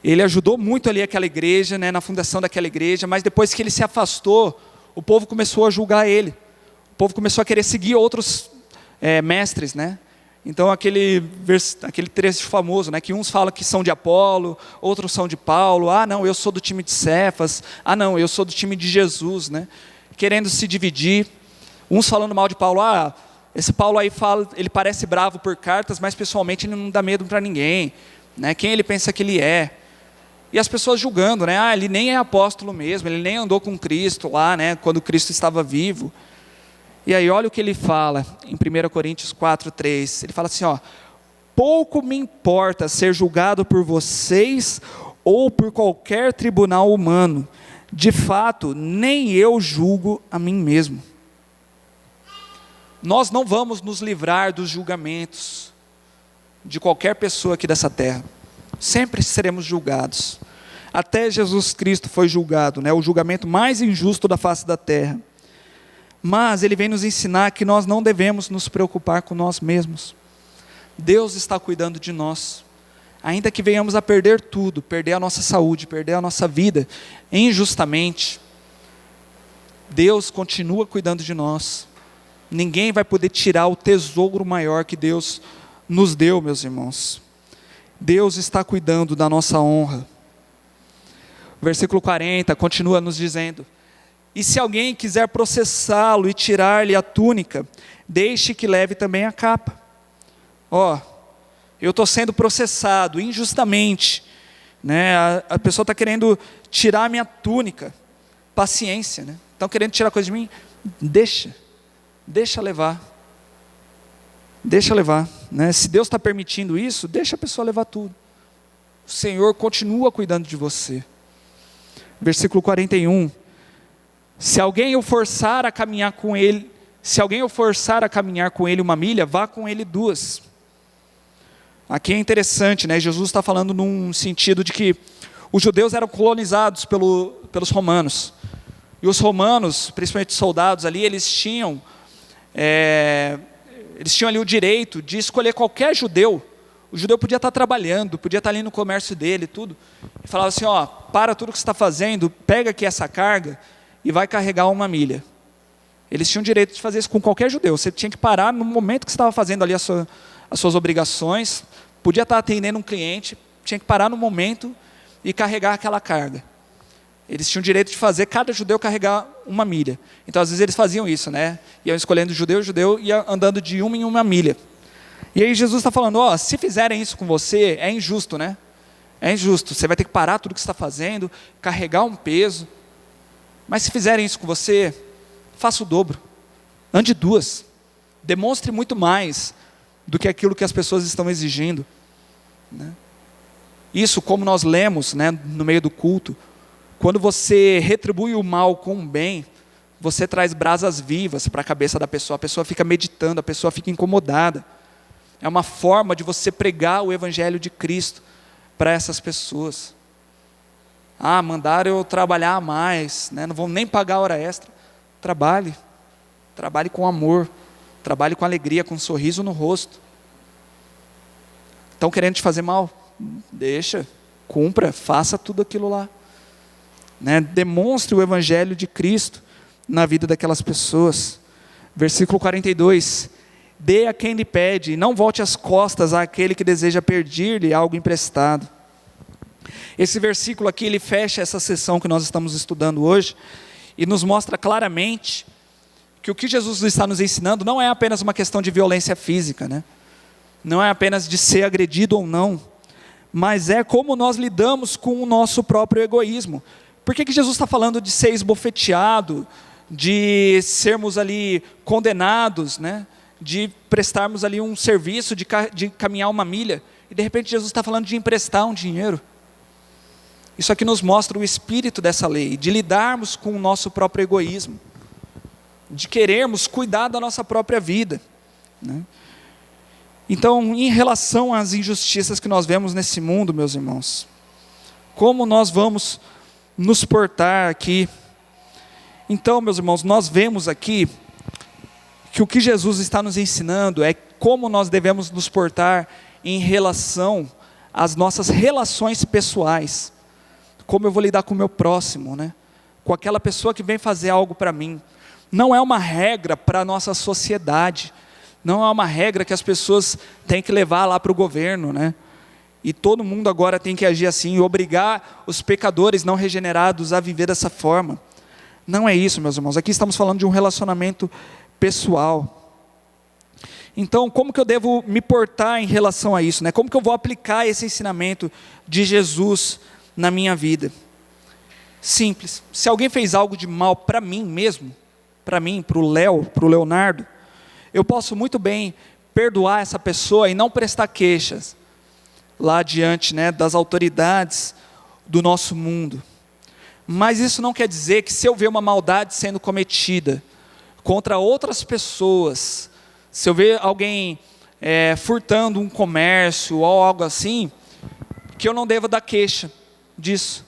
Ele ajudou muito ali aquela igreja, né, na fundação daquela igreja, mas depois que ele se afastou, o povo começou a julgar ele. O povo começou a querer seguir outros mestres, né? Então aquele trecho famoso, né, que uns falam que são de Apolo, outros são de Paulo. Ah, não, eu sou do time de Cefas. Ah, não, eu sou do time de Jesus, né? Querendo se dividir. Uns falando mal de Paulo. Ah, esse Paulo aí fala, ele parece bravo por cartas, mas pessoalmente ele não dá medo para ninguém, né? Quem ele pensa que ele é? E as pessoas julgando, né? Ah, ele nem é apóstolo mesmo, ele nem andou com Cristo lá, né, quando Cristo estava vivo. E aí olha o que ele fala em 1 Coríntios 4:3. Ele fala assim, ó, pouco me importa ser julgado por vocês ou por qualquer tribunal humano. De fato, nem eu julgo a mim mesmo. Nós não vamos nos livrar dos julgamentos de qualquer pessoa aqui dessa terra. Sempre seremos julgados. Até Jesus Cristo foi julgado, né? O julgamento mais injusto da face da terra. Mas ele vem nos ensinar que nós não devemos nos preocupar com nós mesmos. Deus está cuidando de nós. Ainda que venhamos a perder tudo, perder a nossa saúde, perder a nossa vida injustamente, Deus continua cuidando de nós. Ninguém vai poder tirar o tesouro maior que Deus nos deu, meus irmãos. Deus está cuidando da nossa honra. O versículo 40 continua nos dizendo: e se alguém quiser processá-lo e tirar-lhe a túnica, deixe que leve também a capa. Ó, eu estou sendo processado injustamente, né? A pessoa está querendo tirar a minha túnica. Paciência, né? Estão querendo tirar coisa de mim? Deixa levar. Deixa levar, né? Se Deus está permitindo isso, deixa a pessoa levar tudo. O Senhor continua cuidando de você. Versículo 41. Se alguém o forçar a caminhar com ele, uma milha, vá com ele 2. Aqui é interessante, né? Jesus está falando num sentido de que os judeus eram colonizados pelos romanos. E os romanos, principalmente os soldados ali, eles tinham ali o direito de escolher qualquer judeu. O judeu podia estar trabalhando, podia estar ali no comércio dele, tudo. E falava assim, ó, para tudo que você está fazendo, pega aqui essa carga e vai carregar 1 milha. Eles tinham direito de fazer isso com qualquer judeu. Você tinha que parar no momento que você estava fazendo ali as suas obrigações, podia estar atendendo um cliente, tinha que parar no momento e carregar aquela carga. Eles tinham direito de fazer, cada judeu carregar uma milha. Então, às vezes, eles faziam isso, né? Iam escolhendo judeu, ia andando de uma em uma milha. E aí Jesus está falando, se fizerem isso com você, é injusto, né? É injusto, você vai ter que parar tudo que você está fazendo, carregar um peso. Mas se fizerem isso com você, faça o dobro. Ande 2. Demonstre muito mais do que aquilo que as pessoas estão exigindo, né? Isso, como nós lemos, né, no meio do culto, quando você retribui o mal com o bem, você traz brasas vivas para a cabeça da pessoa. A pessoa fica meditando, a pessoa fica incomodada. É uma forma de você pregar o Evangelho de Cristo para essas pessoas. Mandaram eu trabalhar mais, né? Não vão nem pagar hora extra. Trabalhe com amor, trabalhe com alegria, com um sorriso no rosto. Estão querendo te fazer mal? Deixa, cumpra, faça tudo aquilo lá, né? Demonstre o Evangelho de Cristo na vida daquelas pessoas. Versículo 42, dê a quem lhe pede, e não volte as costas àquele que deseja pedir-lhe algo emprestado. Esse versículo aqui, ele fecha essa sessão que nós estamos estudando hoje, e nos mostra claramente que o que Jesus está nos ensinando não é apenas uma questão de violência física, né? Não é apenas de ser agredido ou não, mas é como nós lidamos com o nosso próprio egoísmo. Por que Jesus está falando de ser esbofeteado, de sermos ali condenados, né? De prestarmos ali um serviço, de caminhar uma milha, e de repente Jesus está falando de emprestar um dinheiro? Isso aqui nos mostra o espírito dessa lei, de lidarmos com o nosso próprio egoísmo, de querermos cuidar da nossa própria vida, né? Então, em relação às injustiças que nós vemos nesse mundo, meus irmãos, como nós vamos nos portar aqui? Então, meus irmãos, nós vemos aqui que o que Jesus está nos ensinando é como nós devemos nos portar em relação às nossas relações pessoais. Como eu vou lidar com o meu próximo, né? Com aquela pessoa que vem fazer algo para mim. Não é uma regra para a nossa sociedade. Não é uma regra que as pessoas têm que levar lá para o governo, né? E todo mundo agora tem que agir assim, e obrigar os pecadores não regenerados a viver dessa forma. Não é isso, meus irmãos. Aqui estamos falando de um relacionamento pessoal. Então, como que eu devo me portar em relação a isso, né? Como que eu vou aplicar esse ensinamento de Jesus na minha vida? Simples. Se alguém fez algo de mal para mim mesmo, para mim, para o Léo, para o Leonardo, eu posso muito bem perdoar essa pessoa e não prestar queixas lá diante, né, das autoridades do nosso mundo. Mas isso não quer dizer que se eu ver uma maldade sendo cometida contra outras pessoas, se eu ver alguém furtando um comércio ou algo assim, que eu não devo dar queixa disso.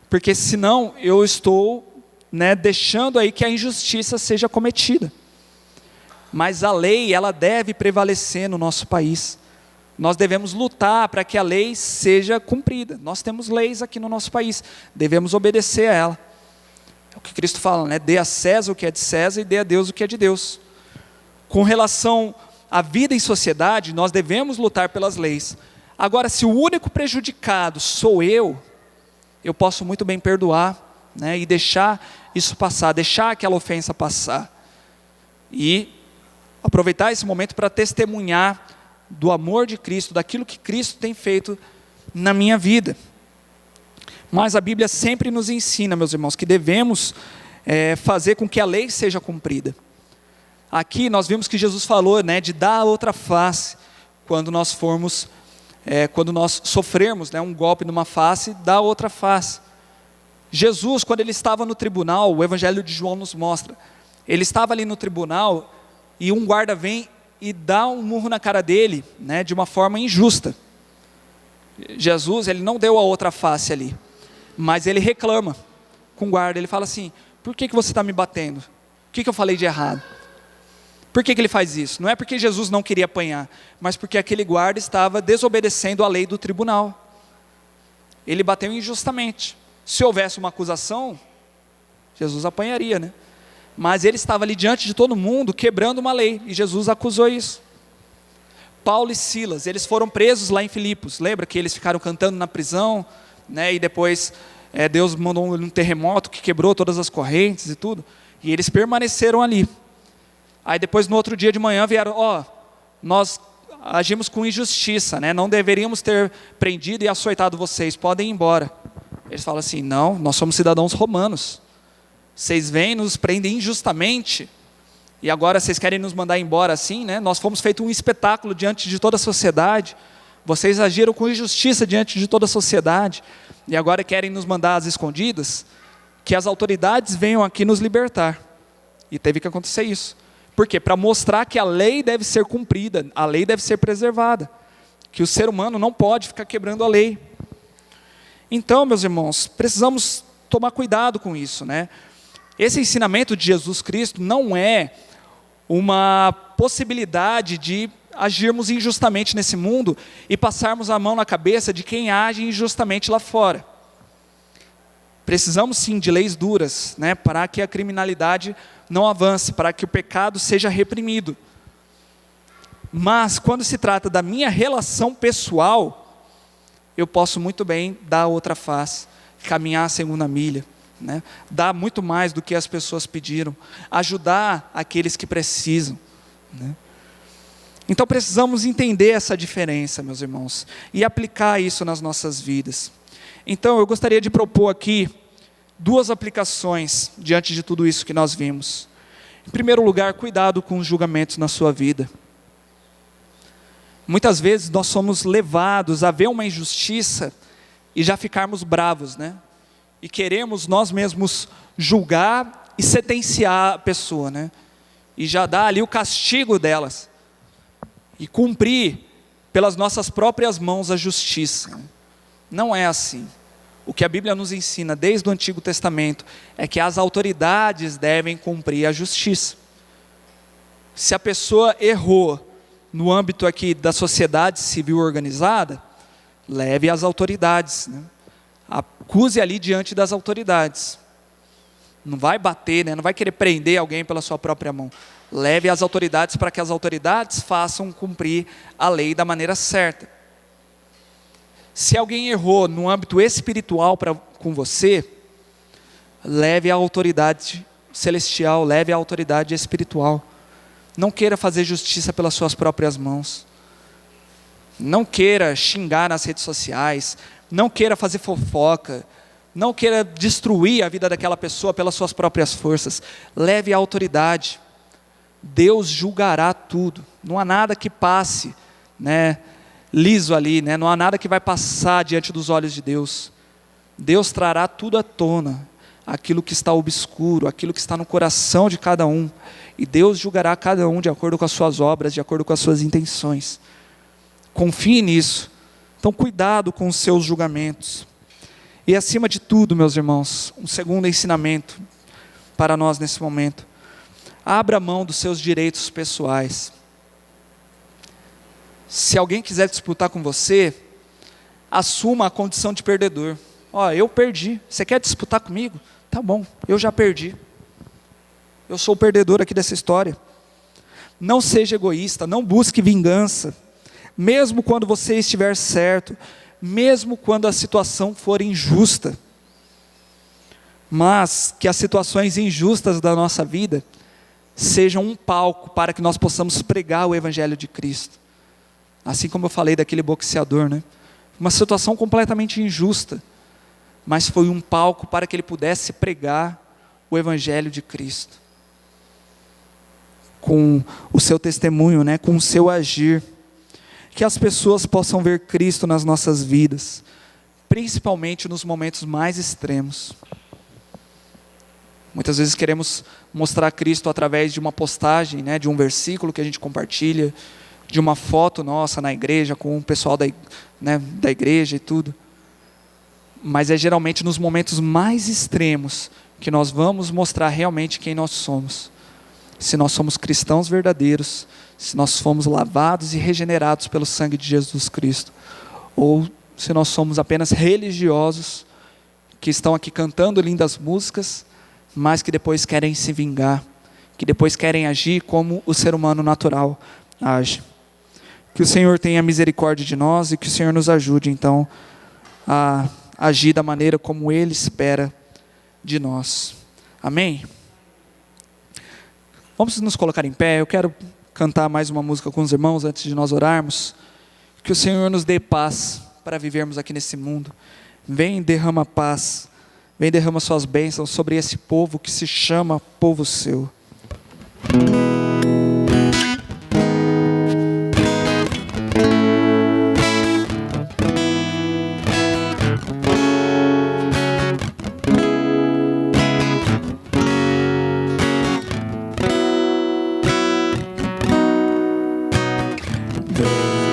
Porque senão eu estou, né, deixando aí que a injustiça seja cometida. Mas a lei, ela deve prevalecer no nosso país. Nós devemos lutar para que a lei seja cumprida. Nós temos leis aqui no nosso país, devemos obedecer a ela. É o que Cristo fala, né? Dê a César o que é de César e dê a Deus o que é de Deus. Com relação à vida em sociedade, nós devemos lutar pelas leis. Agora, se o único prejudicado sou eu posso muito bem perdoar, né? E deixar isso passar, deixar aquela ofensa passar. E aproveitar esse momento para testemunhar do amor de Cristo, daquilo que Cristo tem feito na minha vida. Mas a Bíblia sempre nos ensina, meus irmãos, que devemos fazer com que a lei seja cumprida. Aqui nós vimos que Jesus falou, né, de dar a outra face, quando nós sofrermos, né, um golpe numa face, dar a outra face. Jesus, quando ele estava no tribunal, o Evangelho de João nos mostra, ele estava ali no tribunal, e um guarda vem e dá um murro na cara dele, né, de uma forma injusta. Jesus, ele não deu a outra face ali, mas ele reclama com o guarda, ele fala assim: por que você está me batendo? O que eu falei de errado? Por que ele faz isso? Não é porque Jesus não queria apanhar, mas porque aquele guarda estava desobedecendo a lei do tribunal. Ele bateu injustamente. Se houvesse uma acusação, Jesus apanharia, né? mas ele estava ali diante de todo mundo, quebrando uma lei, e Jesus acusou isso. Paulo e Silas, eles foram presos lá em Filipos, lembra que eles ficaram cantando na prisão, né, e depois Deus mandou um terremoto que quebrou todas as correntes e tudo, e eles permaneceram ali. Aí depois no outro dia de manhã vieram, nós agimos com injustiça, né, não deveríamos ter prendido e açoitado vocês, podem ir embora. Eles falam assim, não, nós somos cidadãos romanos, vocês vêm, nos prendem injustamente, e agora vocês querem nos mandar embora assim, né? Nós fomos feito um espetáculo diante de toda a sociedade, vocês agiram com injustiça diante de toda a sociedade, e agora querem nos mandar às escondidas, que as autoridades venham aqui nos libertar. E teve que acontecer isso. Por quê? Para mostrar que a lei deve ser cumprida, a lei deve ser preservada, que o ser humano não pode ficar quebrando a lei. Então, meus irmãos, precisamos tomar cuidado com isso, né? Esse ensinamento de Jesus Cristo não é uma possibilidade de agirmos injustamente nesse mundo e passarmos a mão na cabeça de quem age injustamente lá fora. Precisamos sim de leis duras, né, para que a criminalidade não avance, para que o pecado seja reprimido. Mas quando se trata da minha relação pessoal, eu posso muito bem dar outra face, caminhar a segunda milha, né? Dar muito mais do que as pessoas pediram, ajudar aqueles que precisam, né? Então precisamos entender essa diferença, meus irmãos, e aplicar isso nas nossas vidas. Então eu gostaria de propor aqui 2 aplicações diante de tudo isso que nós vimos. Em primeiro lugar, cuidado com os julgamentos na sua vida. Muitas vezes nós somos levados a ver uma injustiça e já ficarmos bravos, né? E queremos nós mesmos julgar e sentenciar a pessoa, né? E já dar ali o castigo delas. E cumprir pelas nossas próprias mãos a justiça. Não é assim. O que a Bíblia nos ensina desde o Antigo Testamento é que as autoridades devem cumprir a justiça. Se a pessoa errou no âmbito aqui da sociedade civil organizada, leve às autoridades, né? Acuse ali diante das autoridades. Não vai bater, né? Não vai querer prender alguém pela sua própria mão. Leve às autoridades para que as autoridades façam cumprir a lei da maneira certa. Se alguém errou no âmbito espiritual com você, leve à autoridade celestial, leve à autoridade espiritual. Não queira fazer justiça pelas suas próprias mãos. Não queira xingar nas redes sociais. Não queira fazer fofoca. Não queira destruir a vida daquela pessoa pelas suas próprias forças. Leve à autoridade. Deus julgará tudo. Não há nada que passe, né, liso ali, né? Não há nada que vai passar diante dos olhos de Deus. Deus trará tudo à tona, aquilo que está obscuro, aquilo que está no coração de cada um. E Deus julgará cada um de acordo com as suas obras, de acordo com as suas intenções. Confie nisso. Então cuidado com os seus julgamentos. E acima de tudo, meus irmãos, um segundo ensinamento para nós nesse momento. Abra mão dos seus direitos pessoais. Se alguém quiser disputar com você, assuma a condição de perdedor. Eu perdi, você quer disputar comigo? Tá bom, eu já perdi. Eu sou o perdedor aqui dessa história. Não seja egoísta, não busque vingança. Mesmo quando você estiver certo, mesmo quando a situação for injusta. Mas que as situações injustas da nossa vida sejam um palco para que nós possamos pregar o Evangelho de Cristo. Assim como eu falei daquele boxeador, né? Uma situação completamente injusta, mas foi um palco para que ele pudesse pregar o Evangelho de Cristo. Com o seu testemunho, né? Com o seu agir. Que as pessoas possam ver Cristo nas nossas vidas, principalmente nos momentos mais extremos. Muitas vezes queremos mostrar Cristo através de uma postagem, né, de um versículo que a gente compartilha, de uma foto nossa na igreja, com o pessoal da igreja e tudo. Mas é geralmente nos momentos mais extremos que nós vamos mostrar realmente quem nós somos. Se nós somos cristãos verdadeiros, se nós fomos lavados e regenerados pelo sangue de Jesus Cristo, ou se nós somos apenas religiosos, que estão aqui cantando lindas músicas, mas que depois querem se vingar, que depois querem agir como o ser humano natural age. Que o Senhor tenha misericórdia de nós e que o Senhor nos ajude, então, a agir da maneira como Ele espera de nós. Amém? Vamos nos colocar em pé. Eu quero cantar mais uma música com os irmãos antes de nós orarmos. Que o Senhor nos dê paz para vivermos aqui nesse mundo. Vem, derrama paz. Vem, derrama suas bênçãos sobre esse povo que se chama povo seu.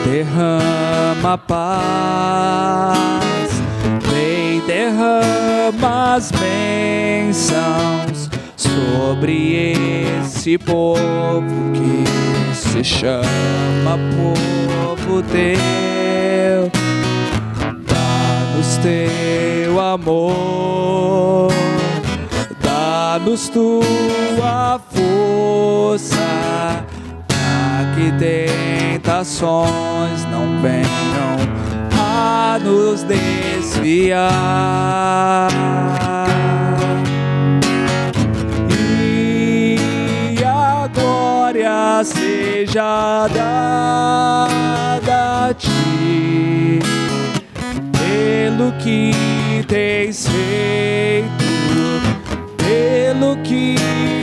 Derrama paz, vem, derrama as bênçãos sobre esse povo que se chama povo teu. Dá-nos teu amor, dá-nos tua força, que tentações não venham a nos desviar. E a glória seja dada a ti, pelo que tens feito, pelo que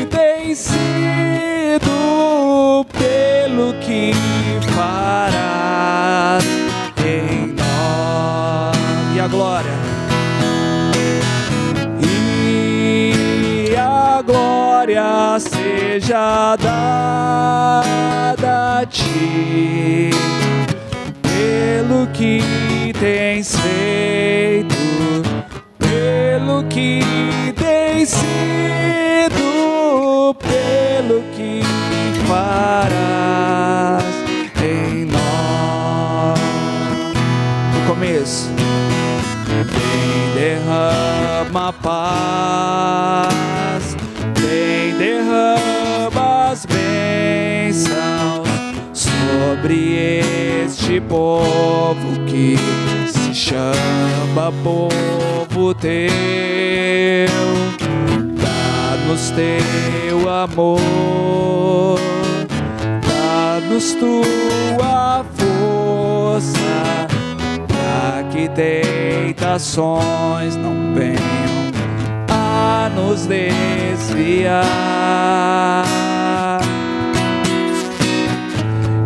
tens sido, pelo que farás em nós. E a glória, e a glória seja dada a ti, pelo que tens feito, pelo que tens sido, pelo que farás em nós. No começo, vem, derrama paz, vem, derrama as bênçãos sobre este povo que se chama povo teu. Dá-nos teu amor, dá-nos tua força, para que tentações não venham a nos desviar.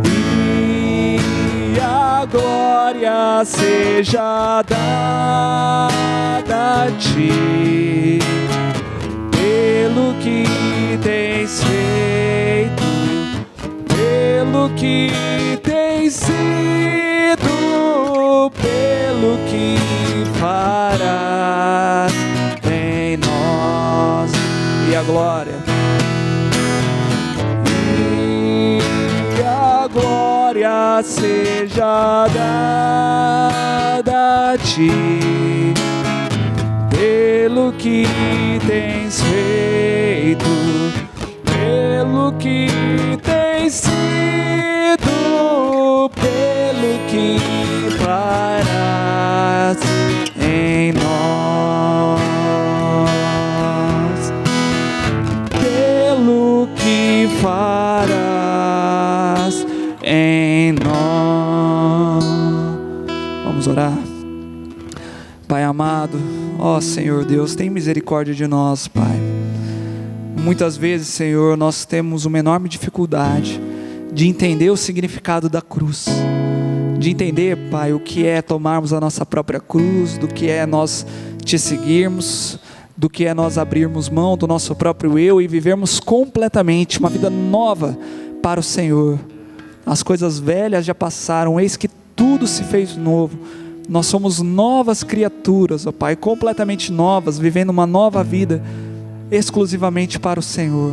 E a glória seja dada a ti, pelo que tens feito, pelo que tens sido, pelo que farás em nós. E a glória, e a glória seja dada a ti, pelo que tens feito, pelo que tens sido, pelo que farás em nós, pelo que farás em nós. Vamos orar. Pai amado, ó Senhor Deus, tem misericórdia de nós, Pai. Muitas vezes, Senhor, nós temos uma enorme dificuldade de entender o significado da cruz, de entender, Pai, o que é tomarmos a nossa própria cruz, do que é nós te seguirmos, do que é nós abrirmos mão do nosso próprio eu e vivermos completamente uma vida nova para o Senhor. As coisas velhas já passaram, eis que tudo se fez novo. Nós somos novas criaturas, ó Pai, completamente novas, vivendo uma nova vida exclusivamente para o Senhor.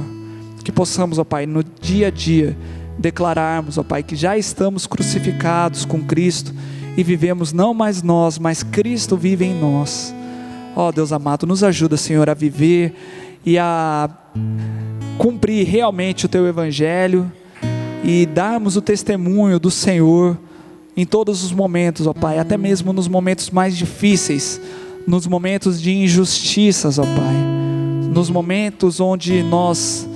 Que possamos, ó Pai, no dia a dia declararmos, ó Pai, que já estamos crucificados com Cristo e vivemos não mais nós, mas Cristo vive em nós. Ó Deus amado, nos ajuda, Senhor, a viver e a cumprir realmente o Teu Evangelho e darmos o testemunho do Senhor em todos os momentos, ó Pai, até mesmo nos momentos mais difíceis, nos momentos de injustiças, ó Pai, nos momentos onde nós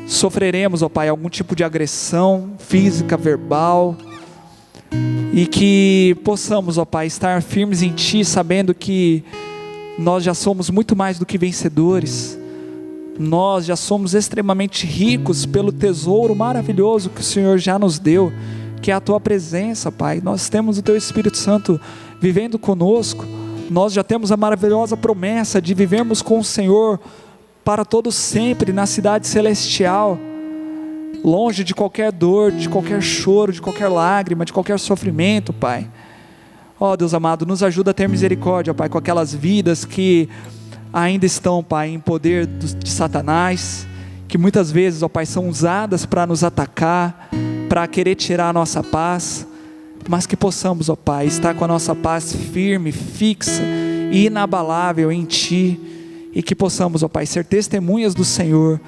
sofreremos, ó Pai, algum tipo de agressão física, verbal, e que possamos, ó Pai, estar firmes em Ti, sabendo que nós já somos muito mais do que vencedores, nós já somos extremamente ricos pelo tesouro maravilhoso que o Senhor já nos deu, que é a Tua presença, Pai. Nós temos o Teu Espírito Santo vivendo conosco, nós já temos a maravilhosa promessa de vivermos com o Senhor para todo sempre na cidade celestial, longe de qualquer dor, de qualquer choro, de qualquer lágrima, de qualquer sofrimento, Pai. Ó Deus amado, nos ajuda a ter misericórdia, Pai, com aquelas vidas que ainda estão, Pai, em poder de Satanás, que muitas vezes, ó Pai, são usadas para nos atacar, para querer tirar a nossa paz, mas que possamos, ó Pai, estar com a nossa paz firme, fixa e inabalável em Ti, e que possamos, ó Pai, ser testemunhas do Senhor,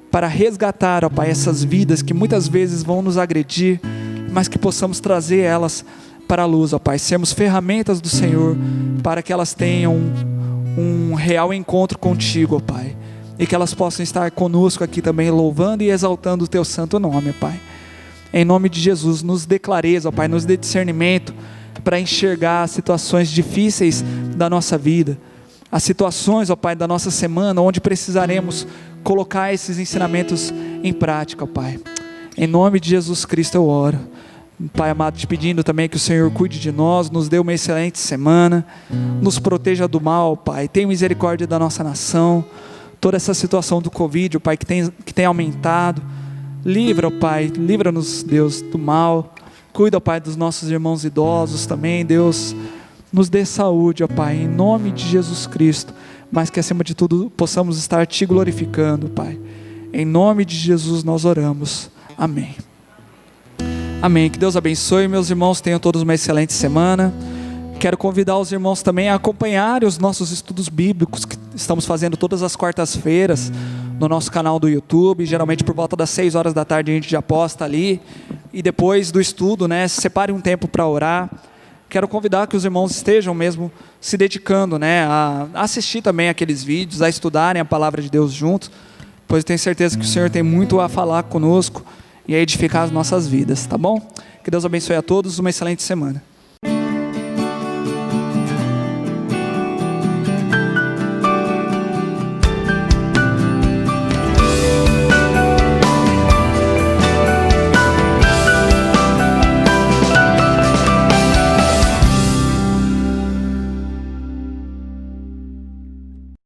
para resgatar, ó Pai, essas vidas que muitas vezes vão nos agredir, mas que possamos trazer elas para a luz, ó Pai, sermos ferramentas do Senhor, para que elas tenham um real encontro contigo, ó Pai, e que elas possam estar conosco aqui também, louvando e exaltando o Teu santo nome, Pai. Em nome de Jesus, nos dê clareza, ó Pai, nos dê discernimento para enxergar as situações difíceis da nossa vida, as situações, ó Pai, da nossa semana, onde precisaremos colocar esses ensinamentos em prática, ó Pai. Em nome de Jesus Cristo eu oro, Pai amado, te pedindo também que o Senhor cuide de nós, nos dê uma excelente semana, nos proteja do mal, Pai, tenha misericórdia da nossa nação, toda essa situação do Covid, ó Pai, que tem aumentado, livra, ó Pai, livra-nos, Deus, do mal, cuida, ó Pai, dos nossos irmãos idosos também, Deus, nos dê saúde, ó Pai, em nome de Jesus Cristo, mas que acima de tudo possamos estar Te glorificando, Pai. Em nome de Jesus nós oramos. Amém. Amém. Que Deus abençoe, meus irmãos, tenham todos uma excelente semana. Quero convidar os irmãos também a acompanharem os nossos estudos bíblicos que estamos fazendo todas as quartas-feiras no nosso canal do YouTube, geralmente por volta das 6 horas da tarde a gente já posta ali, e depois do estudo, né, separe um tempo para orar. Quero convidar que os irmãos estejam mesmo se dedicando, né, a assistir também aqueles vídeos, a estudarem a palavra de Deus juntos, pois eu tenho certeza que o Senhor tem muito a falar conosco e a edificar as nossas vidas, tá bom? Que Deus abençoe a todos, uma excelente semana.